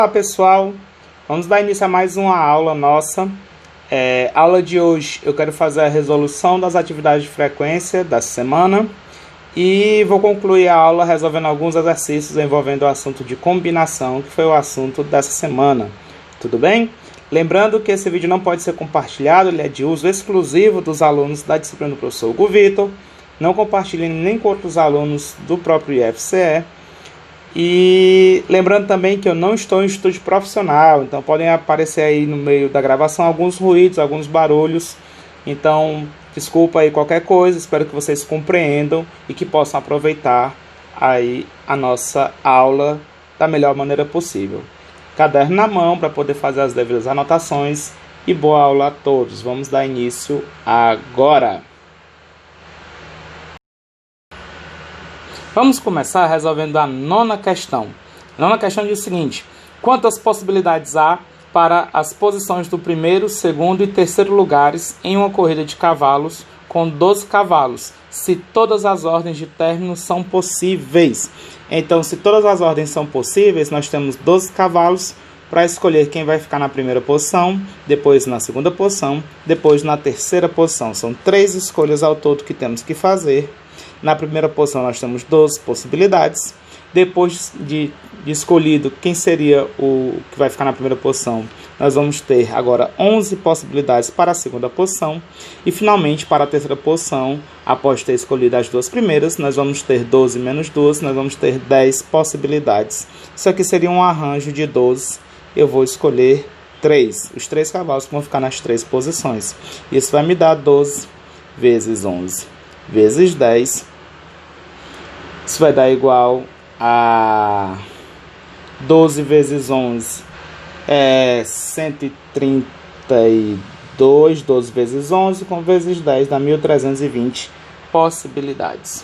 Olá pessoal, vamos dar início a mais uma aula nossa. Aula de hoje eu quero fazer a resolução das atividades de frequência da semana e vou concluir a aula resolvendo alguns exercícios envolvendo o assunto de combinação, que foi o assunto dessa semana. Tudo bem? Lembrando que esse vídeo não pode ser compartilhado, ele é de uso exclusivo dos alunos da disciplina do professor Hugo Vitor. Não compartilhem nem com outros alunos do próprio IFCE. E lembrando também que eu não estou em estúdio profissional, então podem aparecer aí no meio da gravação alguns ruídos, alguns barulhos. Então, desculpa aí qualquer coisa, espero que vocês compreendam e que possam aproveitar aí a nossa aula da melhor maneira possível. Caderno na mão para poder fazer as devidas anotações e boa aula a todos. Vamos dar início agora. Vamos começar resolvendo a nona questão. A nona questão diz o seguinte: quantas possibilidades há para as posições do primeiro, segundo e terceiro lugares em uma corrida de cavalos com 12 cavalos, se todas as ordens de término são possíveis? Então, se todas as ordens são possíveis, nós temos 12 cavalos para escolher quem vai ficar na primeira posição, depois na segunda posição, depois na terceira posição. São 3 escolhas ao todo que temos que fazer. Na primeira posição nós temos 12 possibilidades. Depois de escolhido quem seria o que vai ficar na primeira posição, nós vamos ter agora 11 possibilidades para a segunda posição. E finalmente para a terceira posição, após ter escolhido as 2 primeiras, nós vamos ter 12 menos 2, nós vamos ter 10 possibilidades. Isso aqui seria um arranjo de 12. Eu vou escolher 3, os 3 cavalos que vão ficar nas 3 posições. Isso vai me dar 12 vezes 11 vezes 10. Isso vai dar igual a 12 vezes 11 é 132, 12 vezes 11 com vezes 10 dá 1.320 possibilidades.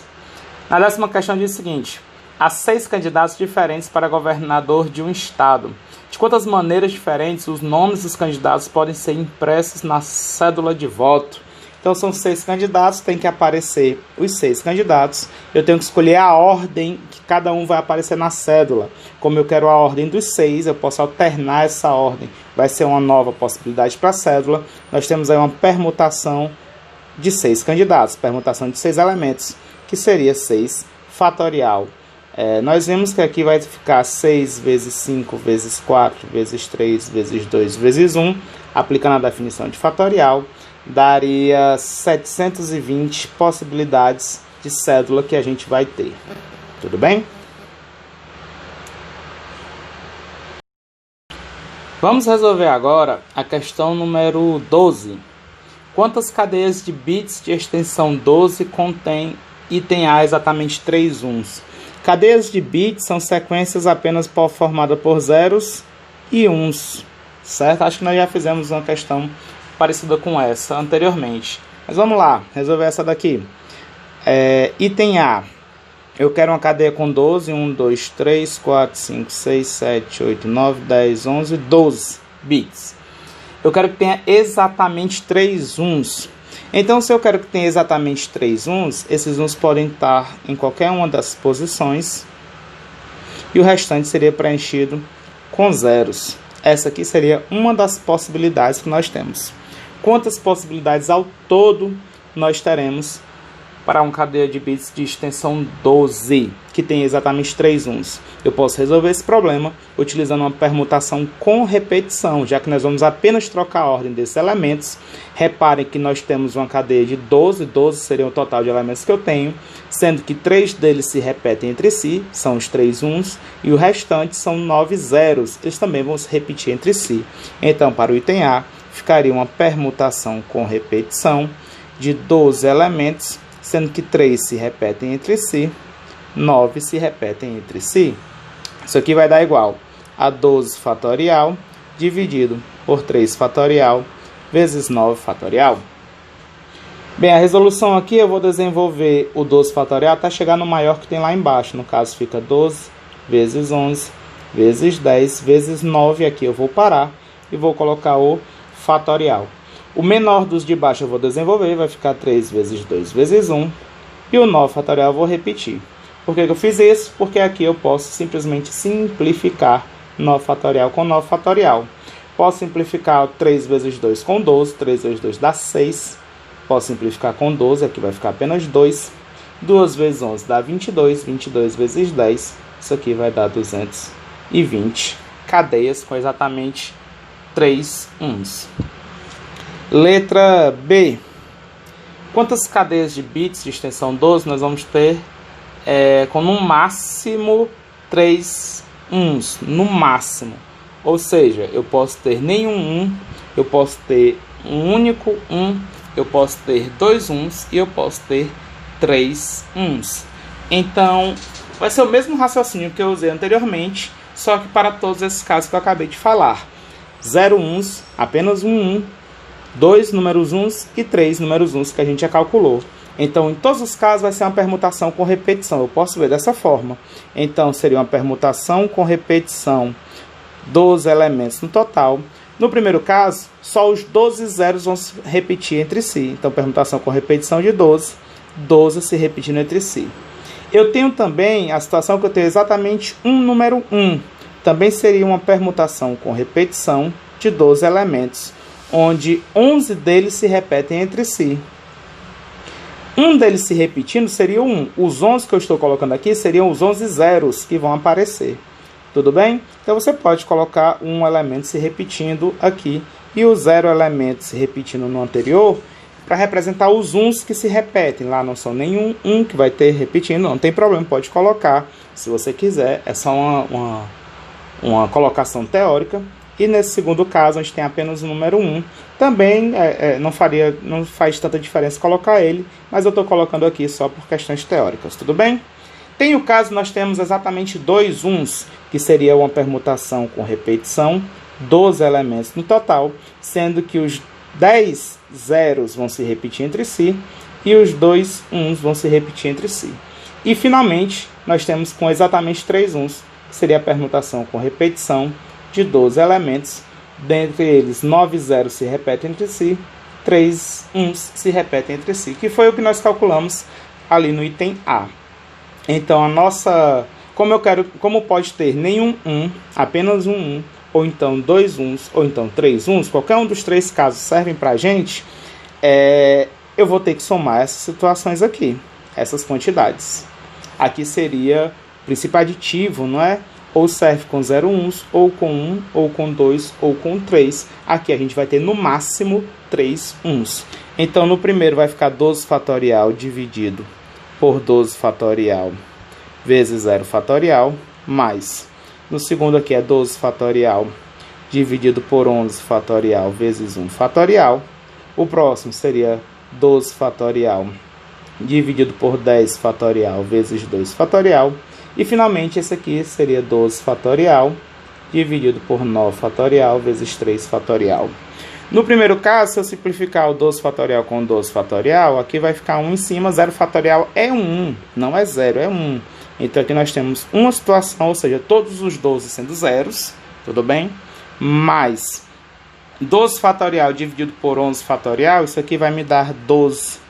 Na décima questão diz o seguinte: há 6 candidatos diferentes para governador de um estado. De quantas maneiras diferentes os nomes dos candidatos podem ser impressos na cédula de voto? Então são 6 candidatos, tem que aparecer os 6 candidatos. Eu tenho que escolher a ordem que cada um vai aparecer na cédula. Como eu quero a ordem dos 6, eu posso alternar essa ordem. Vai ser uma nova possibilidade para a cédula. Nós temos aí uma permutação de 6 candidatos, permutação de 6 elementos, que seria 6 fatorial. Nós vemos que aqui vai ficar 6 vezes 5 vezes 4 vezes 3 vezes 2 vezes 1. Aplicando a definição de fatorial, daria 720 possibilidades de cédula que a gente vai ter. Tudo bem? Vamos resolver agora a questão número 12. Quantas cadeias de bits de extensão 12 contém item A exatamente 3 uns? Cadeias de bits são sequências apenas formadas por zeros e uns, certo? Acho que nós já fizemos uma questão parecida com essa anteriormente. Mas vamos lá, resolver essa daqui. Item A. Eu quero uma cadeia com 12. 1, 2, 3, 4, 5, 6, 7, 8, 9, 10, 11, 12 bits. Eu quero que tenha exatamente 3 uns. Então, se eu quero que tenha exatamente 3 uns, esses uns podem estar em qualquer uma das posições. E o restante seria preenchido com zeros. Essa aqui seria uma das possibilidades que nós temos. Quantas possibilidades ao todo nós teremos para uma cadeia de bits de extensão 12, que tem exatamente 3 uns? Eu posso resolver esse problema utilizando uma permutação com repetição, já que nós vamos apenas trocar a ordem desses elementos. Reparem que nós temos uma cadeia de 12, 12 seria o total de elementos que eu tenho, sendo que 3 deles se repetem entre si, são os 3 uns, e o restante são 9 zeros, eles também vão se repetir entre si. Então, para o item A, ficaria uma permutação com repetição de 12 elementos, sendo que 3 se repetem entre si, 9 se repetem entre si. Isso aqui vai dar igual a 12 fatorial dividido por 3 fatorial vezes 9 fatorial. Bem, a resolução aqui eu vou desenvolver o 12 fatorial até chegar no maior que tem lá embaixo. No caso fica 12 vezes 11 vezes 10 vezes 9. Aqui eu vou parar e vou colocar o fatorial. O menor dos de baixo eu vou desenvolver, vai ficar 3 vezes 2 vezes 1. E o 9 fatorial eu vou repetir. Por que eu fiz isso? Porque aqui eu posso simplesmente simplificar 9 fatorial com 9 fatorial. Posso simplificar 3 vezes 2 com 12, 3 vezes 2 dá 6. Posso simplificar com 12, aqui vai ficar apenas 2. 2 vezes 11 dá 22, 22 vezes 10, isso aqui vai dar 220 cadeias com exatamente 3 uns. Letra B. Quantas cadeias de bits de extensão 12 nós vamos ter com no máximo 3 uns, no máximo. Ou seja, eu posso ter nenhum 1, eu posso ter um único 1, eu posso ter 2 uns e eu posso ter 3 uns. Então, vai ser o mesmo raciocínio que eu usei anteriormente, só que para todos esses casos que eu acabei de falar. 0 uns, apenas um 1, 2 números uns e 3 números uns que a gente já calculou. Então, em todos os casos, vai ser uma permutação com repetição. Eu posso ver dessa forma. Então, seria uma permutação com repetição, 12 elementos no total. No primeiro caso, só os 12 zeros vão se repetir entre si. Então, permutação com repetição de 12, 12 se repetindo entre si. Eu tenho também a situação que eu tenho exatamente um número 1. Também seria uma permutação com repetição de 12 elementos, onde 11 deles se repetem entre si. Um deles se repetindo seria o 1. Os 11 que eu estou colocando aqui seriam os 11 zeros que vão aparecer. Tudo bem? Então você pode colocar um elemento se repetindo aqui e o 0 elemento se repetindo no anterior para representar os uns que se repetem. Lá não são nenhum 1 que vai ter repetindo, não tem problema, pode colocar se você quiser. É só uma colocação teórica. E nesse segundo caso, a gente tem apenas o número 1. Também não faz tanta diferença colocar ele, mas eu estou colocando aqui só por questões teóricas, tudo bem? Tem o caso, nós temos exatamente 2 uns, que seria uma permutação com repetição, 12 elementos no total, sendo que os 10 zeros vão se repetir entre si e os 2 uns vão se repetir entre si. E finalmente, nós temos com exatamente 3 uns, que seria a permutação com repetição de 12 elementos, dentre eles 9 zeros se repetem entre si, 3 uns se repetem entre si, que foi o que nós calculamos ali no item A. Então a nossa, como pode ter nenhum 1, apenas um 1, ou então 2 uns, ou então 3 uns, qualquer um dos 3 casos servem para a gente, eu vou ter que somar essas situações aqui, essas quantidades. Aqui seria o princípio aditivo, não é? Ou serve com 0 uns, ou com 1, ou com 2, ou com 3. Aqui a gente vai ter no máximo 3 uns. Então no primeiro vai ficar 12 fatorial dividido por 12 fatorial vezes 0 fatorial, mais. No segundo aqui é 12 fatorial dividido por 11 fatorial vezes 1 fatorial. O próximo seria 12 fatorial dividido por 10 fatorial vezes 2 fatorial. E finalmente esse aqui seria 12 fatorial dividido por 9 fatorial vezes 3 fatorial. No primeiro caso, se eu simplificar o 12 fatorial com 12 fatorial, aqui vai ficar 1 em cima, 0 fatorial é 1, não é 0, é 1. Então aqui nós temos uma situação, ou seja, todos os 12 sendo zeros, tudo bem? Mais 12 fatorial dividido por 11 fatorial, isso aqui vai me dar 12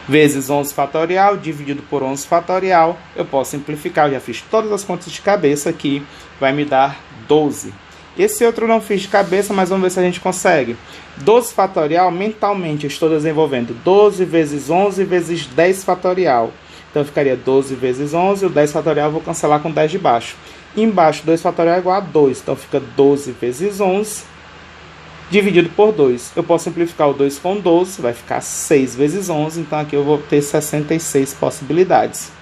vezes 11 fatorial dividido por 11 fatorial. Eu posso simplificar, eu já fiz todas as contas de cabeça aqui, vai me dar 12. Esse outro eu não fiz de cabeça, mas vamos ver se a gente consegue. 12 fatorial, mentalmente eu estou desenvolvendo 12 vezes 11 vezes 10 fatorial. Então ficaria 12 vezes 11, o 10 fatorial eu vou cancelar com 10 de baixo. E embaixo 2 fatorial é igual a 2, então fica 12 vezes 11 dividido por 2. Eu posso simplificar o 2 com 12, vai ficar 6 vezes 11, então aqui eu vou ter 66 possibilidades.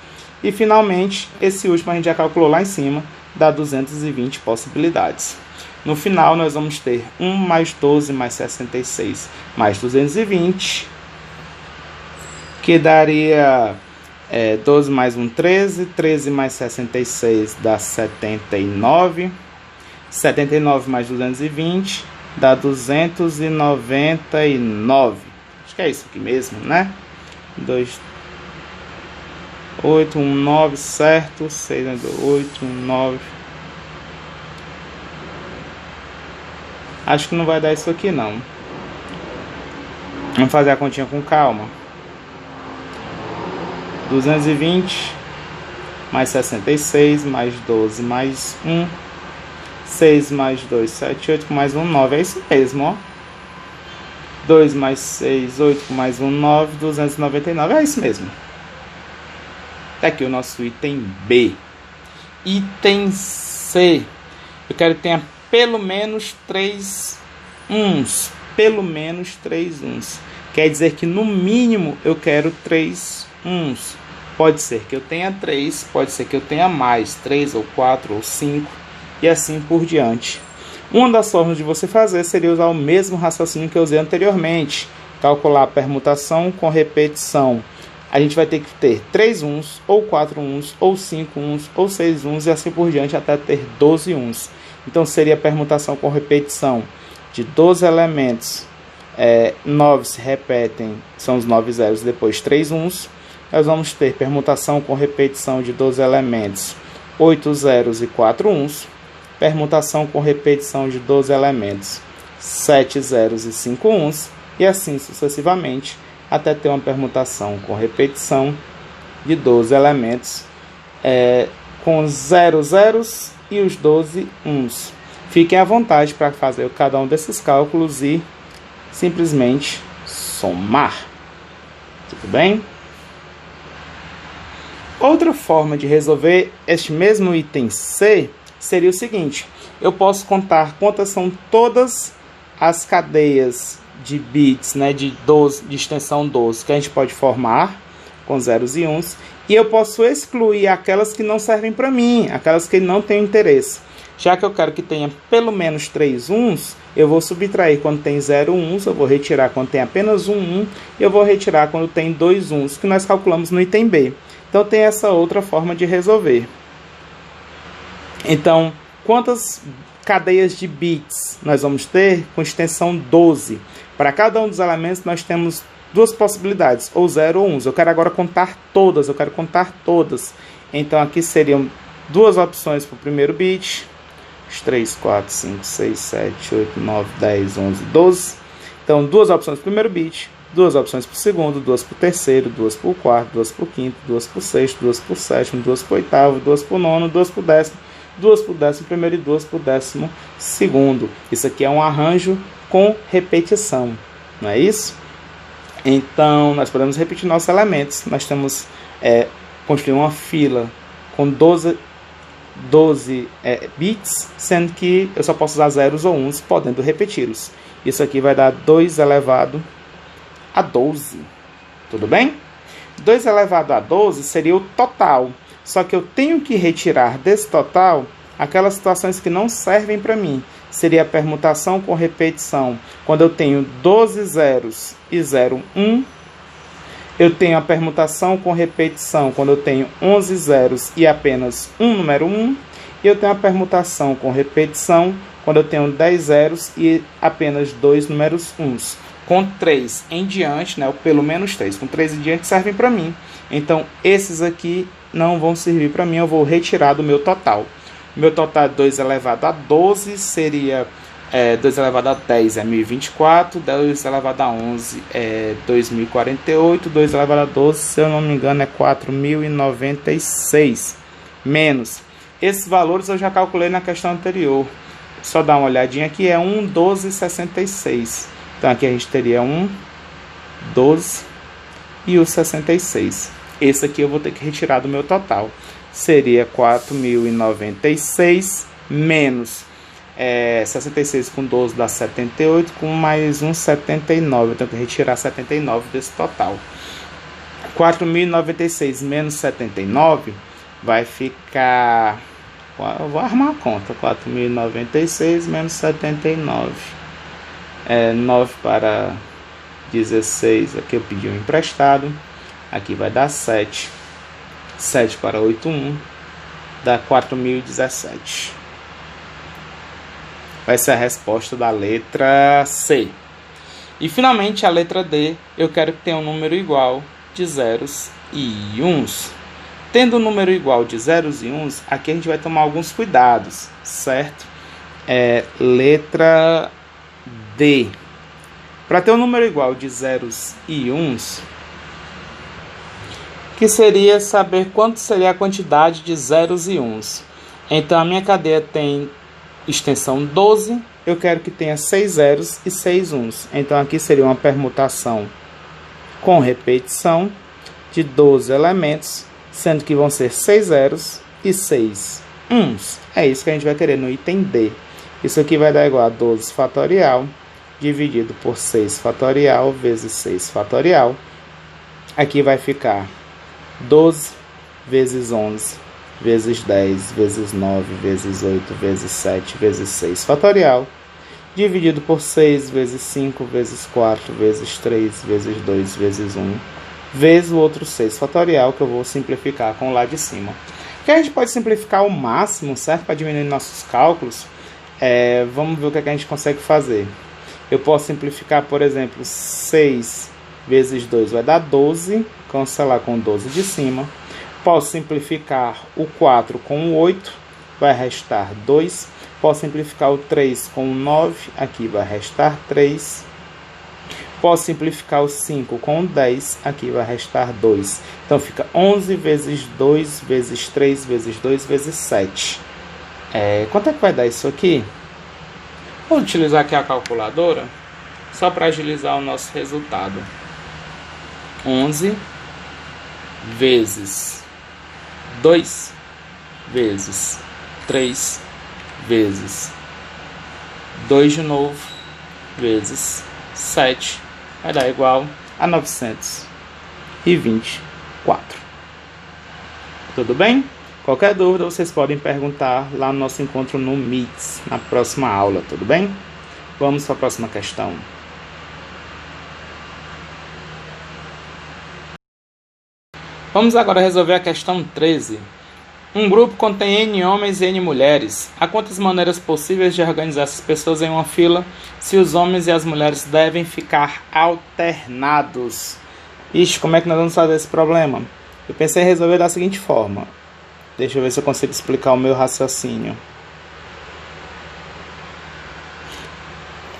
E finalmente, esse último a gente já calculou lá em cima, dá 220 possibilidades. No final, nós vamos ter 1 mais 12 mais 66 mais 220, que daria 12 mais 1, 13, 13 mais 66 dá 79, 79 mais 220 dá 299. Acho que é isso aqui mesmo, né? 2, 8, 1, 9, certo? 6, 8, 1, 9. Acho que não vai dar isso aqui, não. Vamos fazer a continha com calma. 220 mais 66, mais 12, mais 1, 6 mais 2, 7, 8, mais 1, 9. É isso mesmo, ó. 2 mais 6, 8, mais 1, 9, 299. É isso mesmo. Tá aqui o nosso item B. Item C. Eu quero que tenha pelo menos 3 uns. Pelo menos 3 uns. Quer dizer que no mínimo eu quero 3 uns. Pode ser que eu tenha 3, pode ser que eu tenha mais, 3 ou 4 ou 5 e assim por diante. Uma das formas de você fazer seria usar o mesmo raciocínio que eu usei anteriormente. Calcular a permutação com repetição. A gente vai ter que ter 3 uns, ou 4 uns, ou 5 uns, ou 6 uns e assim por diante até ter 12 uns. Então seria a permutação com repetição de 12 elementos. 9 se repetem, são os 9 zeros, depois 3 uns. Nós vamos ter permutação com repetição de 12 elementos, 8 zeros e 4 uns. Permutação com repetição de 12 elementos, 7 zeros e 5 uns. E assim sucessivamente, até ter uma permutação com repetição de 12 elementos, com 0 zeros e os 12 uns. Fiquem à vontade para fazer cada um desses cálculos e simplesmente somar. Tudo bem? Outra forma de resolver este mesmo item C seria o seguinte: eu posso contar quantas são todas as cadeias de bits, né, de extensão 12 que a gente pode formar com zeros e uns, e eu posso excluir aquelas que não servem para mim, aquelas que não têm interesse. Já que eu quero que tenha pelo menos 3 uns, eu vou subtrair quando tem 0 uns, eu vou retirar quando tem apenas um, e eu vou retirar quando tem 2 uns, que nós calculamos no item B. Então tem essa outra forma de resolver. Então, quantas cadeias de bits nós vamos ter com extensão 12? Para cada um dos elementos nós temos duas possibilidades, ou 0 ou 1. Eu quero agora contar todas, Então aqui seriam duas opções para o primeiro bit. 3, 4, 5, 6, 7, 8, 9, 10, 11, 12. Então, duas opções para o primeiro bit, duas opções para o segundo, duas para o terceiro, duas para o quarto, duas para o quinto, duas para o sexto, duas para o sétimo, duas para o oitavo, duas para o nono, duas para o décimo, duas para o 11º e duas para o 12º. Isso aqui é um arranjo com repetição, não é isso? Então, nós podemos repetir nossos elementos. Nós temos construir uma fila com 12 bits, sendo que eu só posso usar zeros ou uns, podendo repeti-los. Isso aqui vai dar 2 elevado a 12. Tudo bem? 2 elevado a 12 seria o total. Só que eu tenho que retirar desse total aquelas situações que não servem para mim. Seria a permutação com repetição. Quando eu tenho 12 zeros e 0, 1. Eu tenho a permutação com repetição quando eu tenho 11 zeros e apenas um número 1. E eu tenho a permutação com repetição quando eu tenho 10 zeros e apenas 2 números 1s. Com 3 em diante, né, ou pelo menos 3, com 3 em diante servem para mim. Então, esses aqui não vão servir para mim, eu vou retirar do meu total. Meu total de 2 elevado a 12 seria 2 elevado a 10 é 1024, 2 elevado a 11 é 2048, 2 elevado a 12, se eu não me engano, é 4096. Menos. Esses valores eu já calculei na questão anterior. Só dar uma olhadinha aqui, é 1,1266. Então aqui a gente teria 1,12 e o 66. Esse aqui eu vou ter que retirar do meu total. Seria 4096 menos 66 com 12 dá 78, com mais um 79. Eu tenho que retirar 79 desse total. 4096 menos 79 vai ficar... Eu vou arrumar a conta. 4096 menos 79. 9 para 16. Aqui eu pedi um emprestado. Aqui vai dar 7. 7 para 8, 1. Dá 4017. Vai ser a resposta da letra C. E finalmente a letra D, eu quero que tenha um número igual de zeros e uns. Tendo um número igual de zeros e uns, aqui a gente vai tomar alguns cuidados, certo? Letra D. Para ter um número igual de zeros e uns, que seria saber quanto seria a quantidade de zeros e uns. Então, a minha cadeia tem extensão 12, eu quero que tenha 6 zeros e 6 uns. Então, aqui seria uma permutação com repetição de 12 elementos, sendo que vão ser 6 zeros e 6 uns. É isso que a gente vai querer no item D. Isso aqui vai dar igual a 12 fatorial dividido por 6 fatorial vezes 6 fatorial. Aqui vai ficar 12 vezes 11 vezes 10 vezes 9 vezes 8 vezes 7 vezes 6 fatorial dividido por 6 vezes 5 vezes 4 vezes 3 vezes 2 vezes 1 vezes o outro 6 fatorial, que eu vou simplificar com o lá de cima. Que a gente pode simplificar ao máximo, certo? Para diminuir nossos cálculos. Vamos ver o que a gente consegue fazer. Eu posso simplificar, por exemplo, 6 vezes 2 vai dar 12, cancelar com 12 de cima. Posso simplificar o 4 com o 8, vai restar 2. Posso simplificar o 3 com o 9, aqui vai restar 3. Posso simplificar o 5 com o 10, aqui vai restar 2. Então fica 11 vezes 2 vezes 3 vezes 2 vezes 7. Quanto é que vai dar isso aqui? Vou utilizar aqui a calculadora, só para agilizar o nosso resultado. 11 vezes 2 vezes 3 vezes 2 de novo vezes 7 vai dar igual a 924. Tudo bem? Qualquer dúvida vocês podem perguntar lá no nosso encontro no Meets, na próxima aula, tudo bem? Vamos para a próxima questão. Vamos agora resolver a questão 13. Um grupo contém N homens e N mulheres. Há quantas maneiras possíveis de organizar essas pessoas em uma fila se os homens e as mulheres devem ficar alternados? Ixi, como é que nós vamos fazer esse problema? Eu pensei em resolver da seguinte forma. Deixa eu ver se eu consigo explicar o meu raciocínio.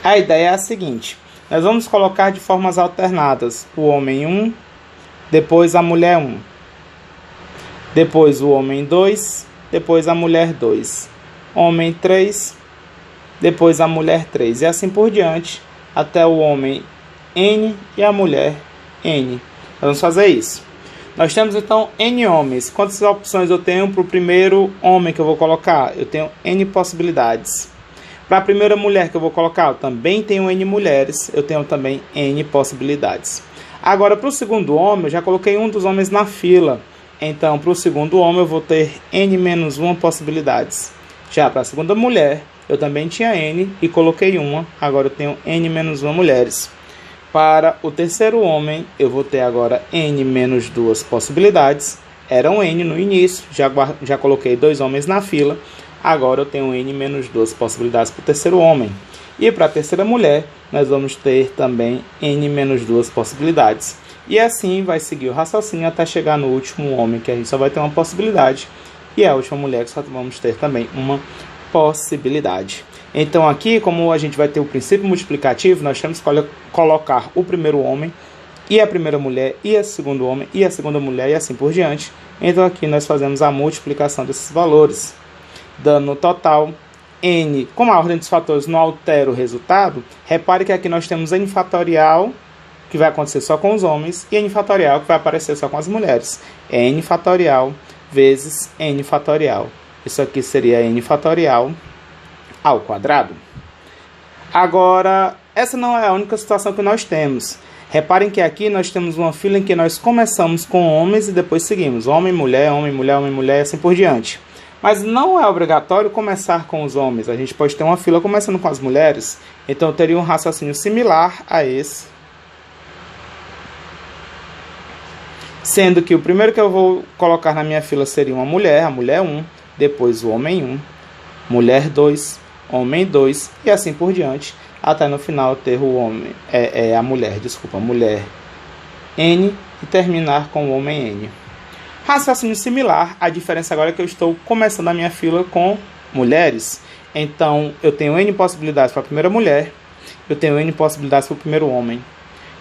A ideia é a seguinte. Nós vamos colocar de formas alternadas. O homem 1, depois a mulher 1. Depois o homem 2, depois a mulher 2. Homem 3, depois a mulher 3. E assim por diante, até o homem N e a mulher N. Vamos fazer isso. Nós temos então N homens. Quantas opções eu tenho para o primeiro homem que eu vou colocar? Eu tenho N possibilidades. Para a primeira mulher que eu vou colocar, eu também tenho N mulheres. Eu tenho também N possibilidades. Agora, para o segundo homem, eu já coloquei um dos homens na fila. Então, para o segundo homem, eu vou ter N-1 possibilidades. Já para a segunda mulher, eu também tinha N e coloquei uma. Agora eu tenho N-1 mulheres. Para o terceiro homem, eu vou ter agora N-2 possibilidades. Eram N no início, já coloquei 2 homens na fila. Agora eu tenho N-2 possibilidades para o terceiro homem. E para a terceira mulher, nós vamos ter também N-2 possibilidades. E assim vai seguir o raciocínio até chegar no último homem, que a gente só vai ter uma possibilidade. E a última mulher, que só vamos ter também uma possibilidade. Então aqui, como a gente vai ter o princípio multiplicativo, nós temos que colocar o primeiro homem, e a primeira mulher, e o segundo homem, e a segunda mulher, e assim por diante. Então aqui nós fazemos a multiplicação desses valores, dando no total N. Como a ordem dos fatores não altera o resultado, repare que aqui nós temos N fatorial, que vai acontecer só com os homens, e N fatorial, que vai aparecer só com as mulheres. N fatorial vezes N fatorial. Isso aqui seria N fatorial ao quadrado. Agora, essa não é a única situação que nós temos. Reparem que aqui nós temos uma fila em que nós começamos com homens e depois seguimos. Homem, mulher, homem, mulher, homem, mulher, e assim por diante. Mas não é obrigatório começar com os homens. A gente pode ter uma fila começando com as mulheres. Então eu teria um raciocínio similar a esse. Sendo que o primeiro que eu vou colocar na minha fila seria uma mulher, a mulher 1, depois o homem 1, mulher 2, homem 2 e assim por diante, até no final ter o homem, a mulher N e terminar com o homem N. Raciocínio similar, a diferença agora é que eu estou começando a minha fila com mulheres. Então eu tenho N possibilidades para a primeira mulher, eu tenho N possibilidades para o primeiro homem.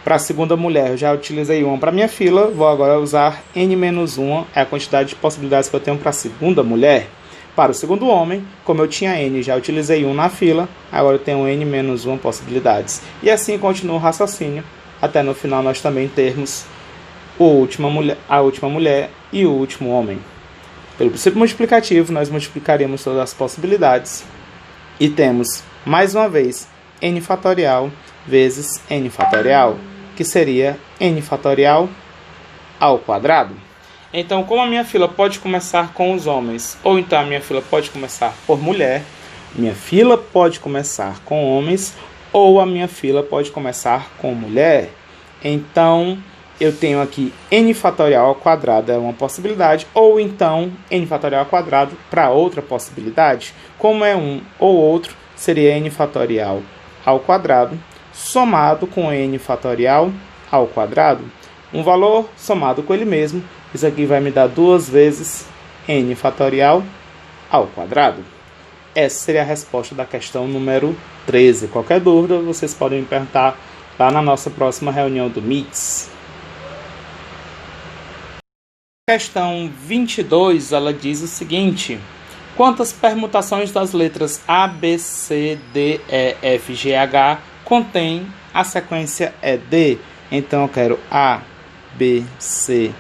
Para a segunda mulher, eu já utilizei uma para minha fila, vou agora usar n-1, é a quantidade de possibilidades que eu tenho para a segunda mulher. Para o segundo homem, como eu tinha n, já utilizei 1 na fila, agora eu tenho n-1 possibilidades. E assim continua o raciocínio, até no final nós também termos a última mulher e o último homem. Pelo princípio multiplicativo, nós multiplicaríamos todas as possibilidades e temos, mais uma vez, n fatorial vezes n fatorial, que seria n fatorial ao quadrado. Então, como a minha fila pode começar com os homens, ou então a minha fila pode começar por mulher, minha fila pode começar com homens, ou a minha fila pode começar com mulher. Então, eu tenho aqui n fatorial ao quadrado é uma possibilidade, ou então n fatorial ao quadrado para outra possibilidade. Como é um ou outro, seria n fatorial ao quadrado, somado com n fatorial ao quadrado, um valor somado com ele mesmo. Isso aqui vai me dar 2 vezes n fatorial ao quadrado. Essa seria a resposta da questão número 13. Qualquer dúvida, vocês podem me perguntar lá na nossa próxima reunião do MITS. Questão 22, ela diz o seguinte: quantas permutações das letras A, B, C, D, E, F, G, H contém a sequência ED? Então eu quero A, B, C,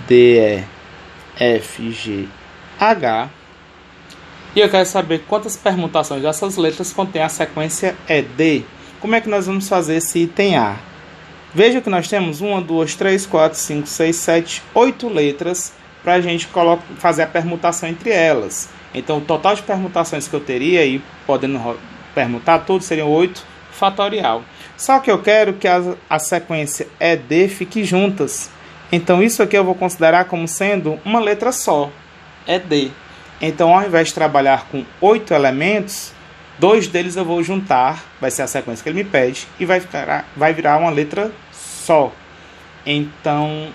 D, E, F, G, H. E eu quero saber quantas permutações dessas letras contém a sequência ED. Como é que nós vamos fazer esse item A? Veja que nós temos 1, 2, 3, 4, 5, 6, 7, 8 letras para a gente fazer a permutação entre elas. Então, o total de permutações que eu teria, e podendo permutar tudo, seriam 8 fatorial. Só que eu quero que a sequência ED fique juntas. Então, isso aqui eu vou considerar como sendo uma letra só, ED. Então, ao invés de trabalhar com 8 elementos, 2 deles eu vou juntar, vai ser a sequência que ele me pede, e vai virar uma letra só. Então,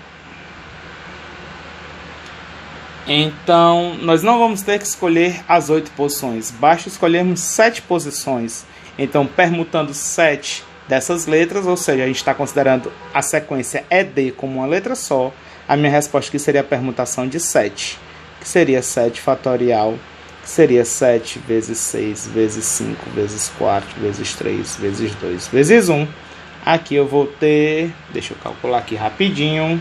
nós não vamos ter que escolher as 8 posições, basta escolhermos 7 posições. Então, permutando 7 dessas letras, ou seja, a gente está considerando a sequência ED como uma letra só, a minha resposta aqui seria a permutação de 7, que seria 7 fatorial, que seria 7 vezes 6, vezes 5, vezes 4, vezes 3, vezes 2, vezes 1. Aqui eu vou ter, deixa eu calcular aqui rapidinho,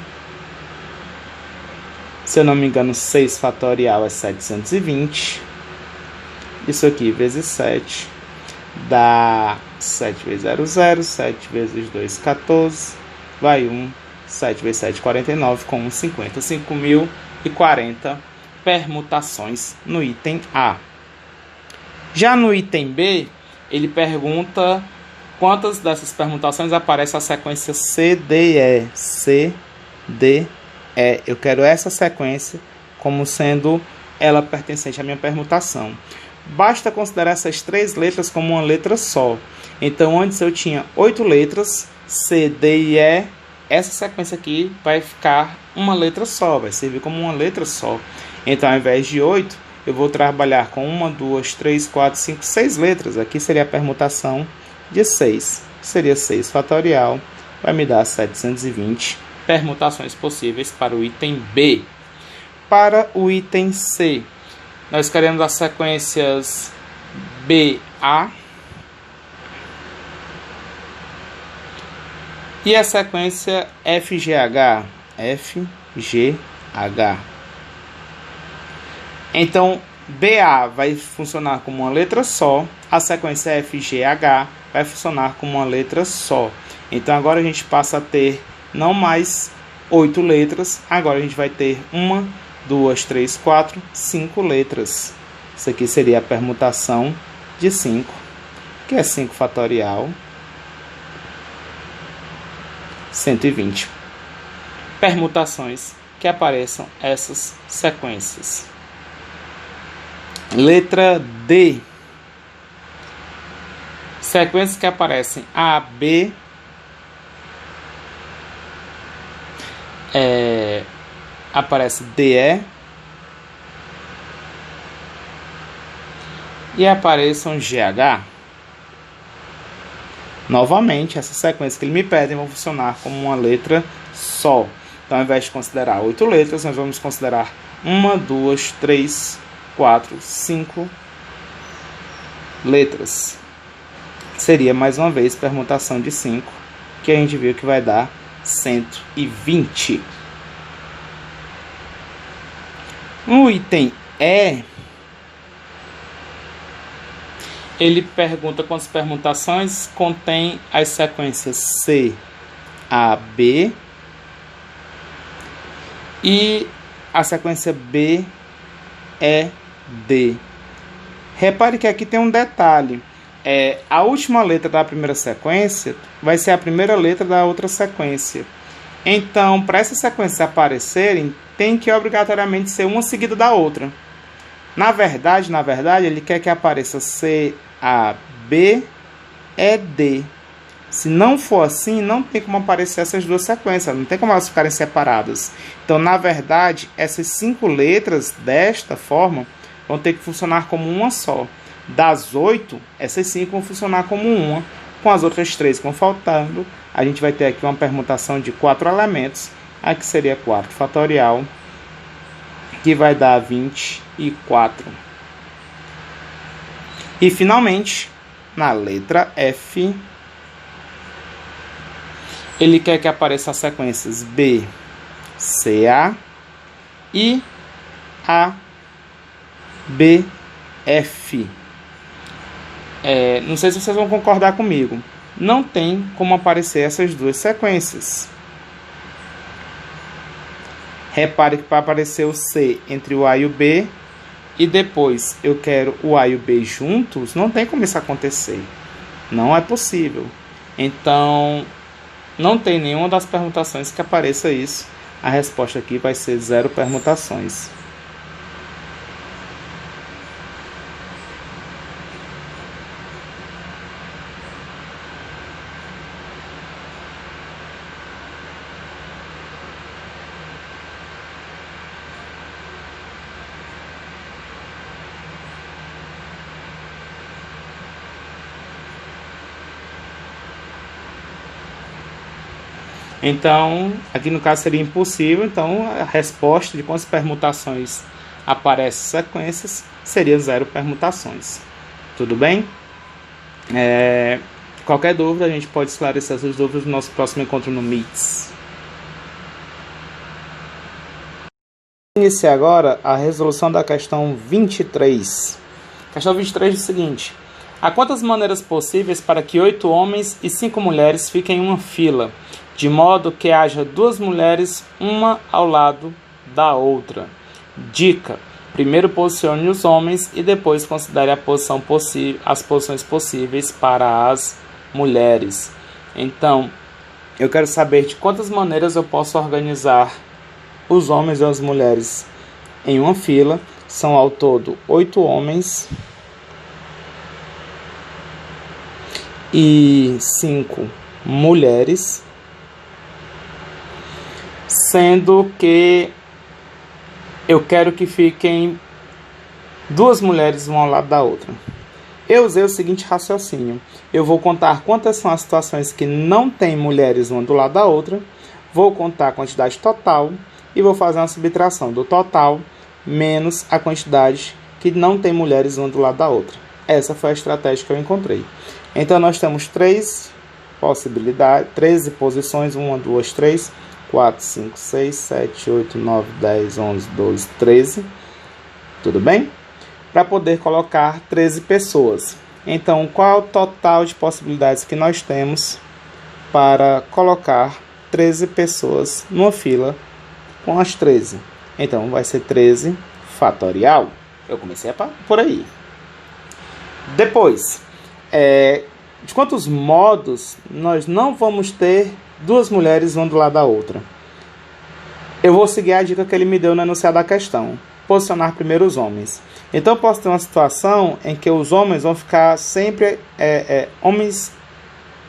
se eu não me engano 6 fatorial é 720, isso aqui vezes 7, dá 7 vezes 0, 0, 7 vezes 2, 14, vai 1, 7 vezes 7, 49, com 1, 50, 5.040 permutações no item A. Já no item B, ele pergunta quantas dessas permutações aparece a sequência CDE. CDE. Eu quero essa sequência como sendo ela pertencente à minha permutação. Basta considerar essas 3 letras como uma letra só. Então, antes eu tinha 8 letras, C, D e E. Essa sequência aqui vai ficar uma letra só, vai servir como uma letra só. Então, ao invés de 8, eu vou trabalhar com 1, 2, 3, 4, 5, 6 letras. Aqui seria a permutação de 6. Seria 6 fatorial, vai me dar 720 permutações possíveis para o item B. Para o item C, nós queremos as sequências BA e a sequência FGH. FGH. Então, BA vai funcionar como uma letra só, a sequência FGH vai funcionar como uma letra só. Então, agora a gente passa a ter não mais 8 letras, agora a gente vai ter 1, 2, 3, 4, 5 letras. Isso aqui seria a permutação de 5, que é 5 fatorial, 120 permutações que apareçam essas sequências. Letra D. Sequências que aparecem A, B, aparece DE e apareçam GH. Novamente, essa sequência que ele me pede vão funcionar como uma letra só. Então, ao invés de considerar 8 letras, nós vamos considerar 1, 2, 3, 4, 5 letras. Seria, mais uma vez, permutação de 5, que a gente viu que vai dar 120. No item E, ele pergunta quantas permutações contém as sequências C, A, B e a sequência B, E, D. Repare que aqui tem um detalhe. A última letra da primeira sequência vai ser a primeira letra da outra sequência. Então, para essas sequências aparecerem, tem que obrigatoriamente ser uma seguida da outra. Na verdade, ele quer que apareça C, A, B, E, D. Se não for assim, não tem como aparecer essas duas sequências, não tem como elas ficarem separadas. Então, na verdade, essas 5 letras desta forma vão ter que funcionar como uma só. Das 8, essas 5 vão funcionar como uma. Com as outras 3 que vão faltando, a gente vai ter aqui uma permutação de 4 elementos. Aqui seria 4 fatorial, que vai dar 24. E, finalmente, na letra F, ele quer que apareçam as sequências B, C, A e A, B, F. Não sei se vocês vão concordar comigo. Não tem como aparecer essas duas sequências. Repare que para aparecer o C entre o A e o B, e depois eu quero o A e o B juntos, não tem como isso acontecer. Não é possível. Então, não tem nenhuma das permutações que apareça isso. A resposta aqui vai ser 0 permutações. Então, aqui no caso seria impossível. Então, a resposta de quantas permutações aparecem sequências seria 0 permutações. Tudo bem? Qualquer dúvida, a gente pode esclarecer essas dúvidas no nosso próximo encontro no Meets. Iniciar agora a resolução da questão 23. A questão 23 diz o seguinte: há quantas maneiras possíveis para que 8 homens e 5 mulheres fiquem em uma fila, de modo que haja 2 mulheres, uma ao lado da outra? Dica: primeiro posicione os homens e depois considere as posições possíveis para as mulheres. Então, eu quero saber de quantas maneiras eu posso organizar os homens e as mulheres em uma fila. São ao todo 8 homens e 5 mulheres, sendo que eu quero que fiquem 2 mulheres uma ao lado da outra. Eu usei o seguinte raciocínio: eu vou contar quantas são as situações que não tem mulheres uma do lado da outra, vou contar a quantidade total e vou fazer uma subtração do total menos a quantidade que não tem mulheres uma do lado da outra. Essa foi a estratégia que eu encontrei. Então, nós temos 13 possibilidades, 13 posições: 1, 2, 3, 4, 5, 6, 7, 8, 9, 10, 11, 12, 13. Tudo bem? Para poder colocar 13 pessoas. Então, qual é o total de possibilidades que nós temos para colocar 13 pessoas numa fila com as 13? Então, vai ser 13 fatorial. Eu comecei por aí. Depois, de quantos modos nós não vamos ter 2 mulheres uma do lado da outra? Eu vou seguir a dica que ele me deu no enunciado da questão: posicionar primeiro os homens. Então, eu posso ter uma situação em que os homens vão ficar sempre homens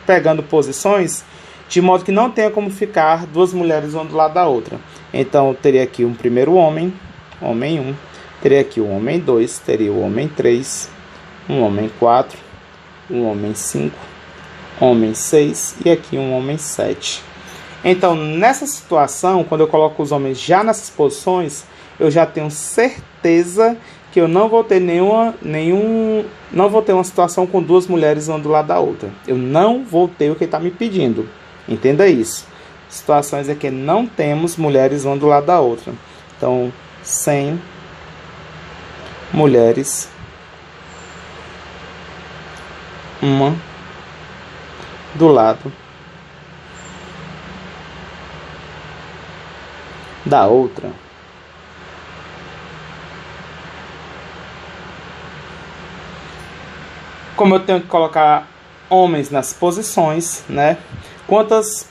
pegando posições, de modo que não tenha como ficar 2 mulheres uma do lado da outra. Então, eu teria aqui um primeiro homem, homem 1, teria aqui o homem 2, teria o homem 3, um homem 4, um homem 5, homem 6 e aqui um homem 7. Então, nessa situação, quando eu coloco os homens já nessas posições, eu já tenho certeza que eu não vou ter não vou ter uma situação com duas mulheres uma do lado da outra. Eu não vou ter o que está me pedindo. Entenda isso. Situações em que não temos mulheres uma do lado da outra. Então, sem mulheres uma do lado da outra. Como eu tenho que colocar homens nas posições, né? Quantas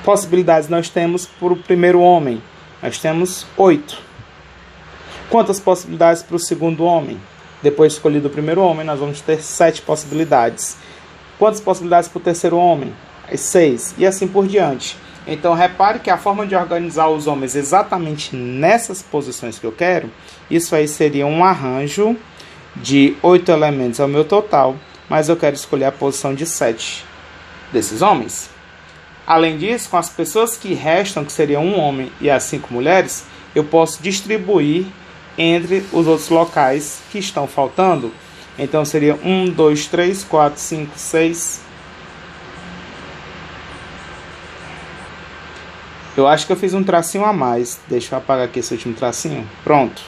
possibilidades nós temos para o primeiro homem? Nós temos 8. Quantas possibilidades para o segundo homem? Depois escolhido o primeiro homem, nós vamos ter 7 possibilidades. Quantas possibilidades para o terceiro homem? 6. E assim por diante. Então, repare que a forma de organizar os homens exatamente nessas posições que eu quero, isso aí seria um arranjo de 8 elementos ao meu total, mas eu quero escolher a posição de 7 desses homens. Além disso, com as pessoas que restam, que seriam um homem e as 5 mulheres, eu posso distribuir entre os outros locais que estão faltando. Então, seria 1, 2, 3, 4, 5, 6. Eu acho que eu fiz um tracinho a mais. Deixa eu apagar aqui esse último tracinho. Pronto.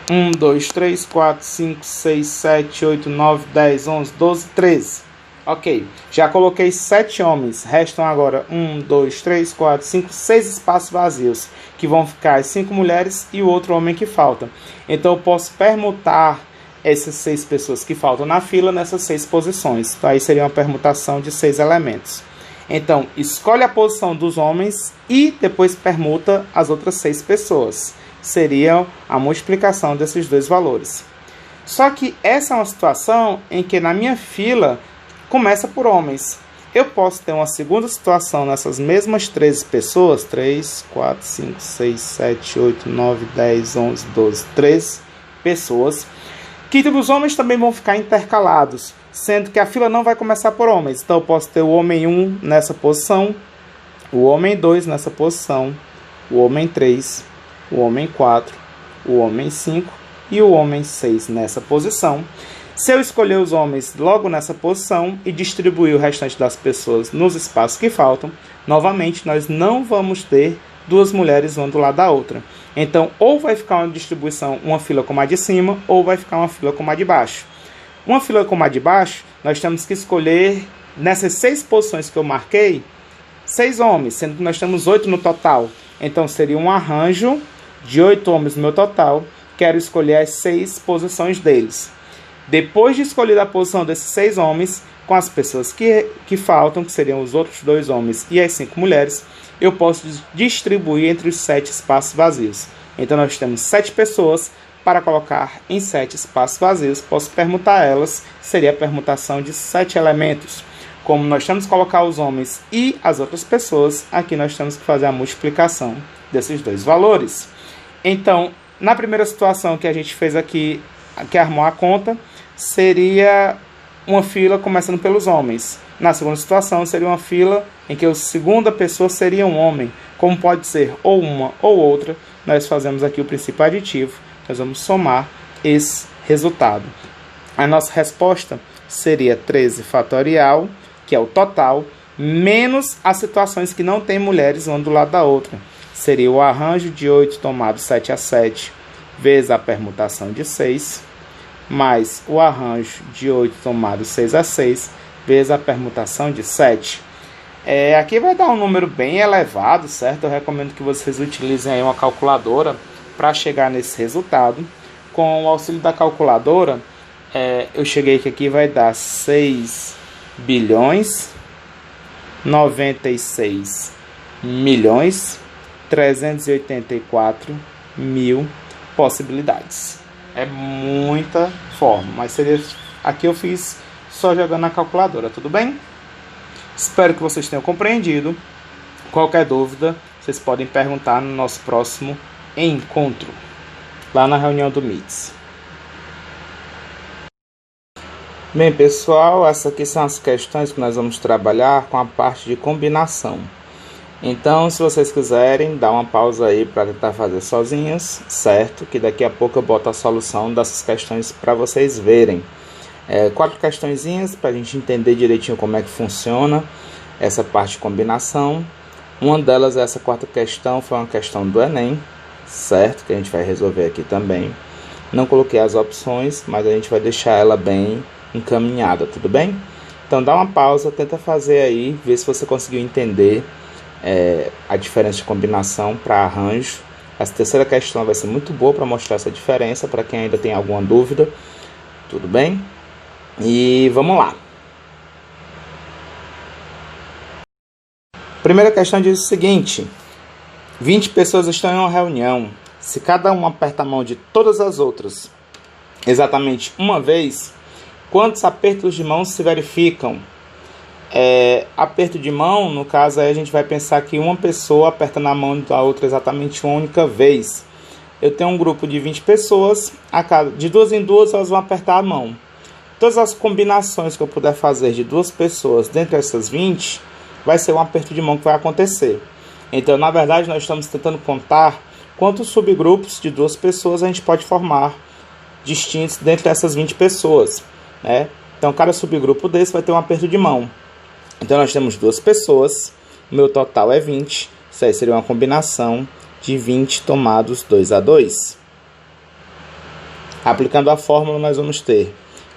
1, 2, 3, 4, 5, 6, 7, 8, 9, 10, 11, 12, 13. Ok, já coloquei 7 homens. Restam agora 1, 2, 3, 4, 5, 6 espaços vazios, que vão ficar as 5 mulheres e o outro homem que falta. Então eu posso permutar essas 6 pessoas que faltam na fila nessas 6 posições. Então, aí seria uma permutação de 6 elementos. Então, escolhe a posição dos homens e depois permuta as outras 6 pessoas. Seria a multiplicação desses dois valores. Só que essa é uma situação em que na minha fila começa por homens. Eu posso ter uma segunda situação nessas mesmas 13 pessoas, 3, 4, 5, 6, 7, 8, 9, 10, 11, 12, 13 pessoas, que os homens também vão ficar intercalados, sendo que a fila não vai começar por homens. Então eu posso ter o homem 1 nessa posição, o homem 2 nessa posição, o homem 3, o homem 4, o homem 5 e o homem 6 nessa posição. Se eu escolher os homens logo nessa posição e distribuir o restante das pessoas nos espaços que faltam, novamente nós não vamos ter duas mulheres uma do lado da outra. Então, ou vai ficar uma distribuição, uma fila como a de cima, ou vai ficar uma fila como a de baixo. Uma fila como a de baixo, nós temos que escolher, nessas 6 posições que eu marquei, 6 homens, sendo que nós temos 8 no total. Então, seria um arranjo de 8 homens no meu total. Quero escolher as 6 posições deles. Depois de escolher a posição desses 6 homens, com as pessoas que faltam, que seriam os outros 2 homens e as 5 mulheres, eu posso distribuir entre os 7 espaços vazios. Então, nós temos 7 pessoas para colocar em 7 espaços vazios. Posso permutar elas, seria a permutação de 7 elementos. Como nós temos que colocar os homens e as outras pessoas, aqui nós temos que fazer a multiplicação desses dois valores. Então, na primeira situação que a gente fez aqui, que armou a conta, seria uma fila começando pelos homens. Na segunda situação, seria uma fila em que a segunda pessoa seria um homem. Como pode ser ou uma ou outra, nós fazemos aqui o princípio aditivo. Nós vamos somar esse resultado. A nossa resposta seria 13 fatorial, que é o total, menos as situações que não tem mulheres uma do lado da outra. Seria o arranjo de 8 tomado 7 a 7, vezes a permutação de 6, mais o arranjo de 8 tomado 6 a 6, vezes a permutação de 7. Aqui vai dar um número bem elevado, certo? Eu recomendo que vocês utilizem aí uma calculadora para chegar nesse resultado. Com o auxílio da calculadora, eu cheguei que aqui vai dar 6 bilhões 96 milhões 384 mil possibilidades. É muita forma, mas seria aqui eu fiz só jogando na calculadora, tudo bem? Espero que vocês tenham compreendido. Qualquer dúvida, vocês podem perguntar no nosso próximo encontro, lá na reunião do MITS. Bem, pessoal, essas aqui são as questões que nós vamos trabalhar com a parte de combinação. Então, se vocês quiserem, dá uma pausa aí para tentar fazer sozinhos, certo? Que daqui a pouco eu boto a solução dessas questões para vocês verem. 4 questõezinhas para a gente entender direitinho como é que funciona essa parte de combinação. Uma delas, essa quarta questão, foi uma questão do Enem, certo? Que a gente vai resolver aqui também. Não coloquei as opções, mas a gente vai deixar ela bem encaminhada, tudo bem? Então dá uma pausa, tenta fazer aí, ver se você conseguiu entender a diferença de combinação para arranjo. Essa terceira questão vai ser muito boa para mostrar essa diferença, para quem ainda tem alguma dúvida, tudo bem? E vamos lá. Primeira questão diz o seguinte: 20 pessoas estão em uma reunião. Se cada um aperta a mão de todas as outras exatamente uma vez, quantos apertos de mão se verificam? Aperto de mão, no caso, aí a gente vai pensar que uma pessoa aperta na mão da outra exatamente uma única vez. Eu tenho um grupo de 20 pessoas, de duas em duas elas vão apertar a mão. Todas as combinações que eu puder fazer de duas pessoas dentre essas 20, vai ser um aperto de mão que vai acontecer. Então, na verdade, nós estamos tentando contar quantos subgrupos de duas pessoas a gente pode formar distintos dentre essas 20 pessoas, né? Então, cada subgrupo desse vai ter um aperto de mão. Então, nós temos duas pessoas, o meu total é 20, isso aí seria uma combinação de 20 tomados 2 a 2. Aplicando a fórmula, nós vamos ter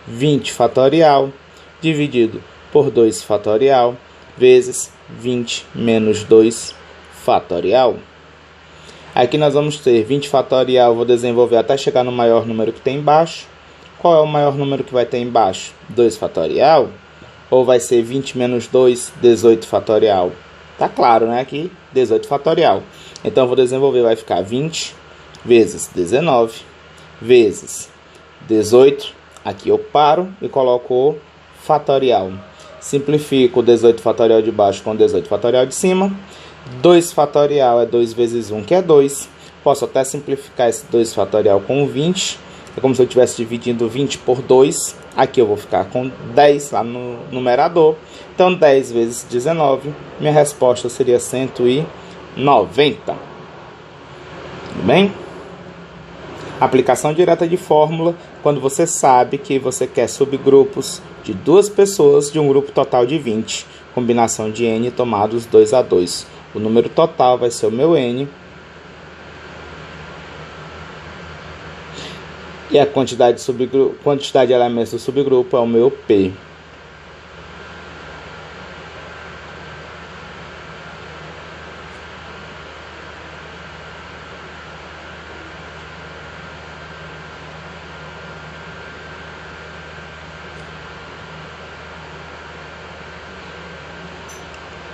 20 fatorial dividido por 2 fatorial vezes 20 menos 2 fatorial. Aqui nós vamos ter 20 fatorial, vou desenvolver até chegar no maior número que tem embaixo. Qual é o maior número que vai ter embaixo? 2 fatorial? Ou vai ser 20 menos 2, 18 fatorial? Tá claro, né? Aqui, 18 fatorial. Então, eu vou desenvolver, vai ficar 20 vezes 19 vezes 18. Aqui eu paro e coloco o fatorial. Simplifico o 18 fatorial de baixo com o 18 fatorial de cima. 2 fatorial é 2 vezes 1, que é 2. Posso até simplificar esse 2 fatorial com 20. É como se eu estivesse dividindo 20 por 2. Aqui eu vou ficar com 10 lá no numerador. Então, 10 vezes 19, minha resposta seria 190. Tudo bem? Aplicação direta de fórmula, quando você sabe que você quer subgrupos de duas pessoas de um grupo total de 20. Combinação de N tomados 2 a 2. O número total vai ser o meu N. E a quantidade de elementos do subgrupo é o meu P.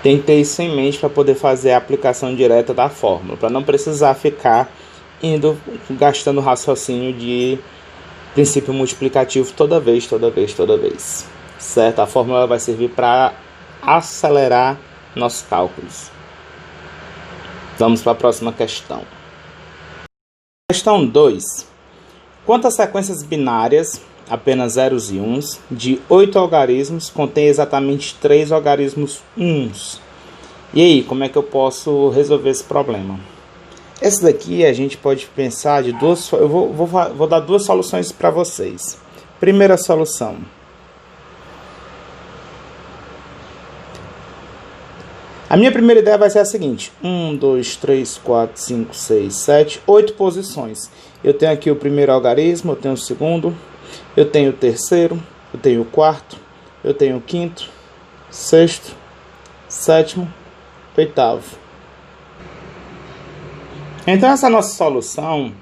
Tem que ter isso em mente para poder fazer a aplicação direta da fórmula, para não precisar ficar gastando raciocínio de princípio multiplicativo toda vez. Certo? A fórmula vai servir para acelerar nossos cálculos. Vamos para a próxima questão. Questão 2. Quantas sequências binárias, apenas zeros e uns, de 8 algarismos contém exatamente 3 algarismos uns? E aí, como é que eu posso resolver esse problema? Esse daqui a gente pode pensar de duas... Eu vou dar duas soluções para vocês. Primeira solução. A minha primeira ideia vai ser a seguinte. 1, 2, 3, 4, 5, 6, 7, 8 posições. Eu tenho aqui o primeiro algarismo, eu tenho o segundo, eu tenho o terceiro, eu tenho o quarto, eu tenho o quinto, sexto, sétimo, oitavo. Então, essa nossa solução